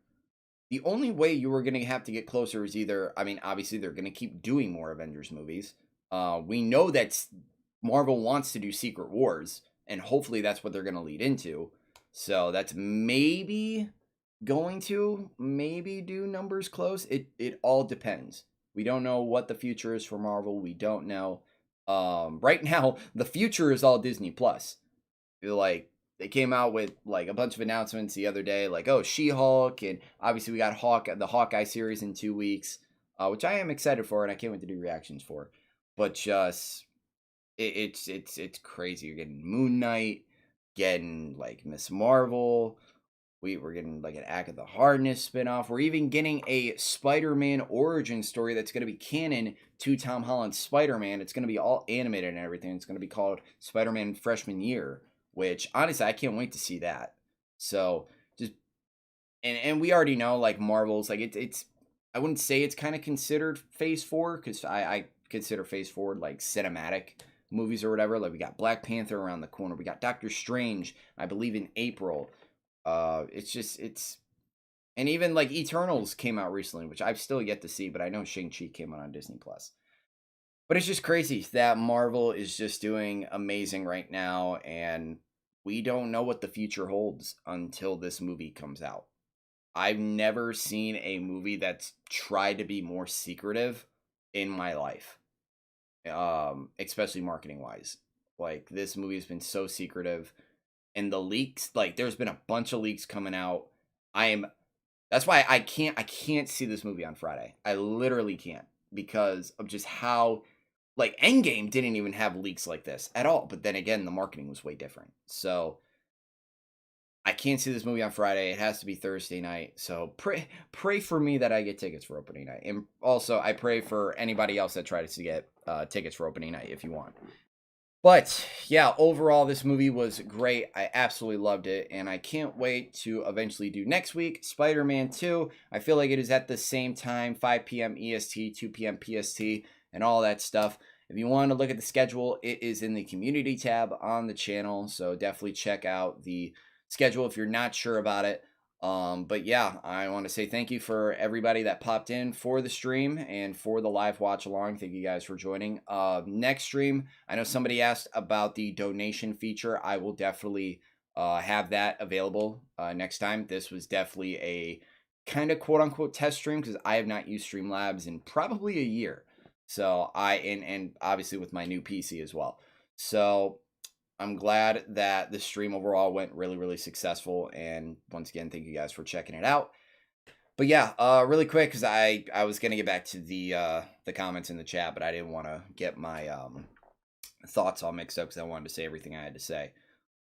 the only way you were going to have to get closer is either, I mean, obviously they're going to keep doing more Avengers movies. We know that Marvel wants to do Secret Wars, and hopefully that's what they're going to lead into. So that's maybe going to maybe do numbers close. It all depends. We don't know what the future is for Marvel. We don't know. Right now, the future is all Disney Plus. Like, they came out with like a bunch of announcements the other day, like, oh, She-Hulk, and obviously we got the Hawkeye series in 2 weeks, which I am excited for, and I can't wait to do reactions for. But just it's crazy. You're getting Moon Knight, getting like Miss Marvel. We're getting like an Agatha Harkness spinoff. We're even getting a Spider-Man origin story that's going to be canon to Tom Holland's Spider-Man. It's going to be all animated and everything. It's going to be called Spider-Man Freshman Year, which honestly I can't wait to see that. So just and we already know, like, Marvel's like it's I wouldn't say it's kind of considered Phase 4, because I consider Phase 4 like cinematic movies or whatever. Like, we got Black Panther around the corner. We got Doctor Strange, I believe, in April. It's and even like Eternals came out recently, which I've still yet to see, but I know Shang-Chi came out on Disney Plus. But it's just crazy that Marvel is just doing amazing right now, and we don't know what the future holds until this movie comes out. I've never seen a movie that's tried to be more secretive in my life. Especially marketing wise. Like, this movie has been so secretive, and the leaks, like, there's been a bunch of leaks coming out. That's why I can't see this movie on Friday. I literally can't, because of just how, like, Endgame didn't even have leaks like this at all. But then again, the marketing was way different. So I can't see this movie on Friday. It has to be Thursday night. So pray for me that I get tickets for opening night. And also, I pray for anybody else that tries to get tickets for opening night if you want. But yeah, overall, this movie was great. I absolutely loved it, and I can't wait to eventually do next week, Spider-Man 2. I feel like it is at the same time, 5 p.m. EST, 2 p.m. PST, and all that stuff. If you want to look at the schedule, it is in the community tab on the channel, so definitely check out the schedule if you're not sure about it. But yeah, I want to say thank you for everybody that popped in for the stream and for the live watch along. Thank you guys for joining. Next stream, I know somebody asked about the donation feature. I will definitely have that available next time. This was definitely a kind of quote unquote test stream, because I have not used Streamlabs in probably a year. So and obviously with my new PC as well. So I'm glad that the stream overall went really, really successful. And once again, thank you guys for checking it out. But yeah, really quick, because I was gonna get back to the comments in the chat, but I didn't want to get my thoughts all mixed up, because I wanted to say everything I had to say.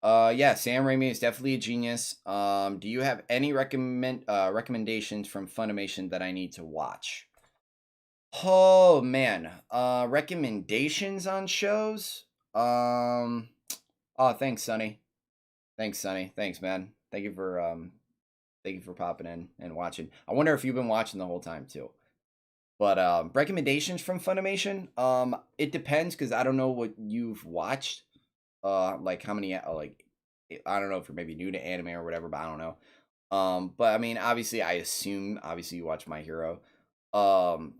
Yeah, Sam Raimi is definitely a genius. Do you have any recommendations from Funimation that I need to watch? Oh man, recommendations on shows. Oh, thanks, Sonny. Thanks, Sonny. Thanks, man. Thank you for popping in and watching. I wonder if you've been watching the whole time too. But recommendations from Funimation, it depends because I don't know what you've watched. Like how many like I don't know if you're maybe new to anime or whatever, but I don't know. But I mean, obviously, I assume obviously you watch My Hero. Um,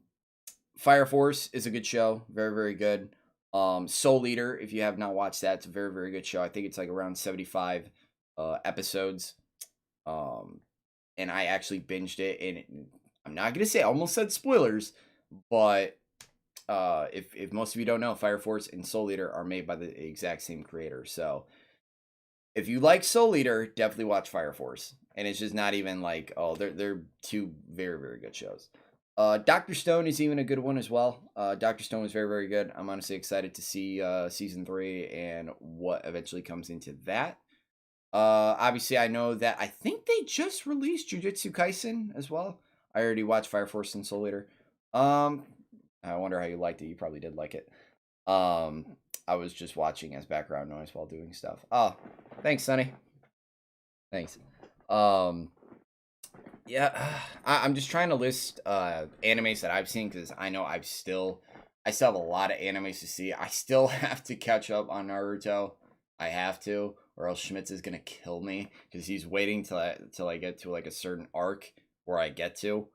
Fire Force is a good show, very very good. Soul Eater, if you have not watched that, it's a very very good show. I think it's like around 75 episodes. Um, and I actually binged it, and I'm not gonna say I almost said spoilers, but if most of you don't know, Fire Force and Soul Eater are made by the exact same creator. So if you like Soul Eater, definitely watch Fire Force. And it's just not even like, oh, they're two very very good shows. Doctor Stone is even a good one as well. Doctor Stone is very very good. I'm honestly excited to see season 3 and what eventually comes into that. Obviously, I know that I think they just released Jujutsu Kaisen as well. I already watched Fire Force and Soul Eater. Um, I wonder how you liked it. You probably did like it. Um, I was just watching as background noise while doing stuff. Oh, thanks, Sonny. Thanks. Um, yeah, I'm just trying to list animes that I've seen because I know I still have a lot of animes to see. I still have to catch up on Naruto. I have to, or else Schmitz is gonna kill me because he's waiting till I get to like a certain arc where I get to,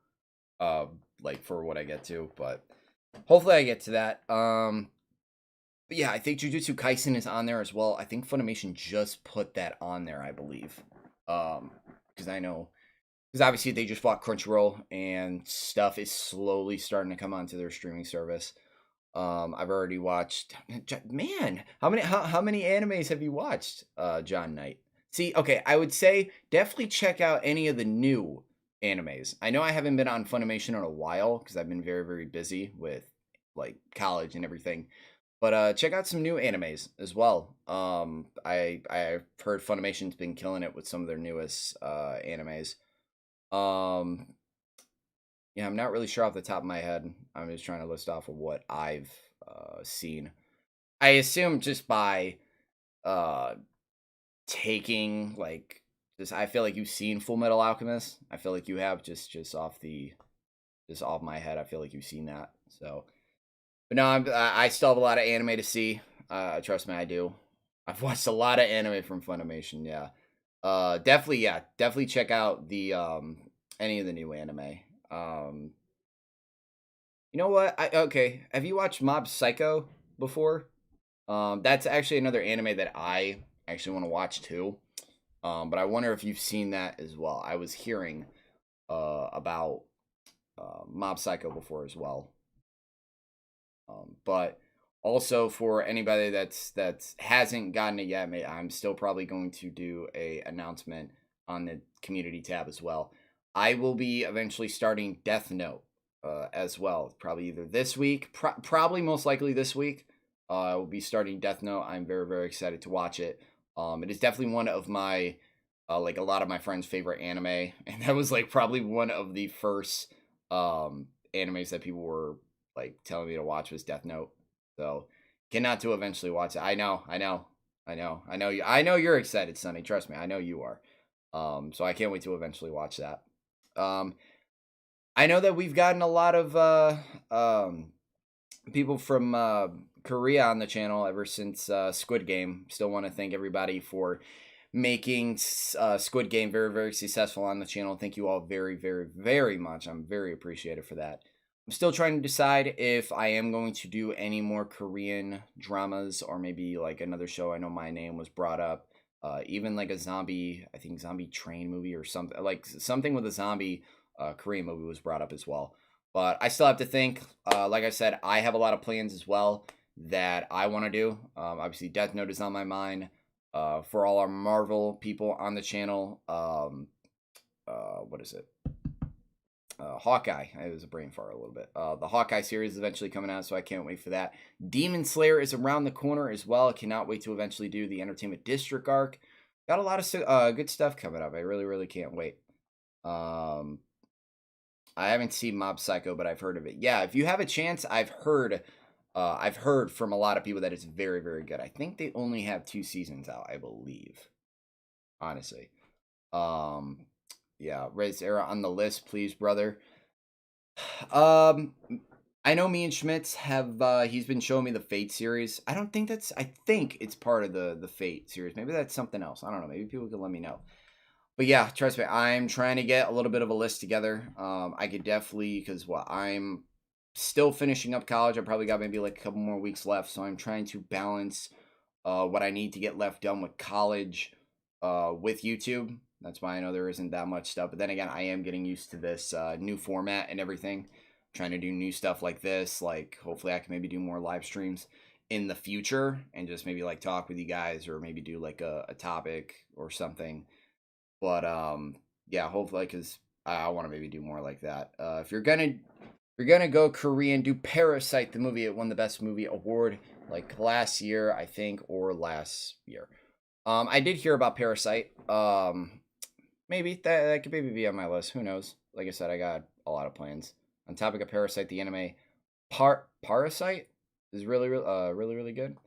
uh, like for what I get to. But hopefully I get to that. But yeah, I think Jujutsu Kaisen is on there as well. I think Funimation just put that on there, I believe. Because I know because obviously they just bought Crunchyroll and stuff is slowly starting to come onto their streaming service. I've already watched. Man, how many animes have you watched, John Knight? See, okay, I would say definitely check out any of the new animes. I know I haven't been on Funimation in a while because I've been very very busy with like college and everything. But check out some new animes as well. I've heard Funimation's been killing it with some of their newest animes. Um, yeah, I'm not really sure off the top of my head. I'm just trying to list off of what I've seen. I assume just by uh, taking like just, I feel like you've seen Full Metal Alchemist. I feel like you have just off my head. I feel like you've seen that. So, but no, I still have a lot of anime to see. Trust me, I do. I've watched a lot of anime from Funimation. Yeah. Definitely check out the any of the new anime. Um, you know what? Okay. Have you watched Mob Psycho before? That's actually another anime that I actually want to watch too. But I wonder if you've seen that as well. I was hearing about Mob Psycho before as well. But also for anybody that's hasn't gotten it yet, I'm still probably going to do a announcement on the community tab as well. I will be eventually starting Death Note as well, probably either this week, probably most likely this week. I will be starting Death Note. I'm very very excited to watch it. It is definitely one of my like a lot of my friends' favorite anime, and that was like probably one of the first animes that people were like telling me to watch was Death Note. So cannot to eventually watch it. I know you're excited, Sonny. Trust me, I know you are. So I can't wait to eventually watch that. Um, I know that we've gotten a lot of people from Korea on the channel ever since Squid Game. Still want to thank everybody for making Squid Game very, very successful on the channel. Thank you all very, very, very much. I'm very appreciative for that. I'm still trying to decide if I am going to do any more Korean dramas or maybe like another show. I know My Name was brought up. Even like a zombie, I think zombie train movie or something like something with a zombie Korean movie was brought up as well. But I still have to think. Like I said, I have a lot of plans as well that I want to do. Obviously, Death Note is on my mind. For all our Marvel people on the channel, what is it? Hawkeye. It was a brain fart a little bit. The Hawkeye series is eventually coming out, so I can't wait for that. Demon Slayer is around the corner as well. I cannot wait to eventually do the Entertainment District arc. Got a lot of good stuff coming up. I really, really can't wait. I haven't seen Mob Psycho, but I've heard of it. Yeah, if you have a chance, I've heard I've heard from a lot of people that it's very, very good. I think they only have 2 seasons out, I believe. Honestly. Um, yeah, raise Era on the list, please, brother. Um, I know me and Schmitz have. He's been showing me the Fate series. I don't think that's. I think it's part of the Fate series. Maybe that's something else. I don't know. Maybe people can let me know. But yeah, trust me, I'm trying to get a little bit of a list together. I could definitely, because I'm still finishing up college. I probably got maybe like a couple more weeks left, so I'm trying to balance what I need to get left done with college with YouTube. That's why I know there isn't that much stuff. But then again, I am getting used to this new format and everything. Trying to do new stuff like this. Like, hopefully, I can maybe do more live streams in the future and just maybe like talk with you guys or maybe do like a topic or something. But yeah, hopefully, because I want to maybe do more like that. If you're gonna go Korean, do Parasite the movie. It won the best movie award like last year, I think, or last year. I did hear about Parasite. Maybe that could maybe be on my list. Who knows? Like I said, I got a lot of plans. On topic of Parasite, the anime Parasite is really good.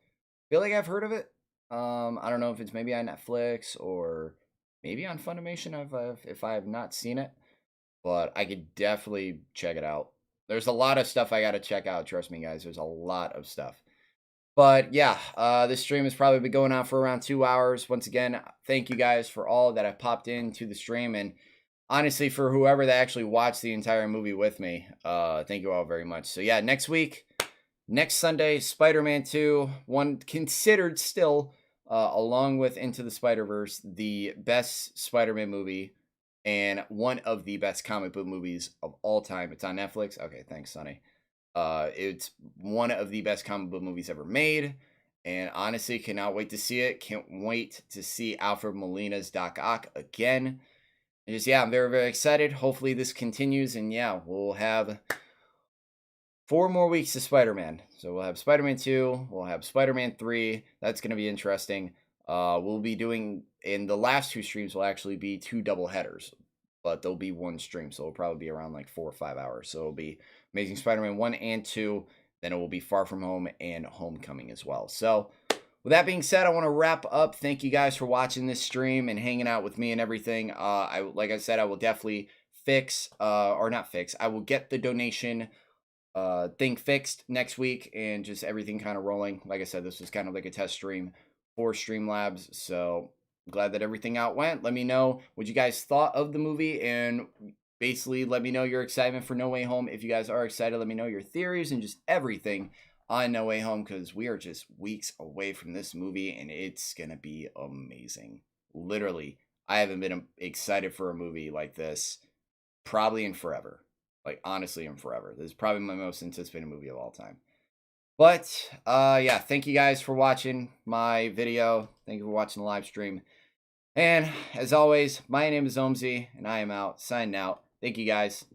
Feel like I've heard of it. I don't know if it's maybe on Netflix or maybe on Funimation if I have not seen it, but I could definitely check it out. There's a lot of stuff I got to check out. Trust me, guys. There's a lot of stuff. But yeah, this stream has probably been going on for around 2 hours. Once again, thank you guys for all that have popped into the stream, and honestly, for whoever that actually watched the entire movie with me, thank you all very much. So yeah, next week, next Sunday, Spider-Man 2, one considered still, along with Into the Spider-Verse, the best Spider-Man movie and one of the best comic book movies of all time. It's on Netflix. Okay, thanks, Sonny. It's one of the best comic book movies ever made, and honestly, cannot wait to see it. Can't wait to see Alfred Molina's Doc Ock again. And just, yeah, I'm very, very excited. Hopefully, this continues, and yeah, we'll have 4 more weeks of Spider-Man. So we'll have Spider-Man 2, we'll have Spider-Man 3. That's going to be interesting. We'll be doing, in the last 2 streams will actually be 2 double headers, but there'll be 1 stream, so it'll probably be around like 4 or 5 hours. So it'll be Amazing Spider-Man 1 and 2, then it will be Far From Home and Homecoming as well. So with that being said, I want to wrap up. Thank you guys for watching this stream and hanging out with me and everything. Like I said, I will definitely I will get the donation thing fixed next week and just everything kind of rolling. Like I said, this was kind of like a test stream for Streamlabs, so I'm glad that everything out went. Let me know what you guys thought of the movie, and basically let me know your excitement for No Way Home. If you guys are excited, let me know your theories and just everything on No Way Home, because we are just weeks away from this movie and it's gonna be amazing. Literally, I haven't been excited for a movie like this probably in forever. Like, honestly, in forever. This is probably my most anticipated movie of all time. But yeah, thank you guys for watching my video. Thank you for watching the live stream. And as always, my name is Omzy, and I am out, signing out. Thank you guys.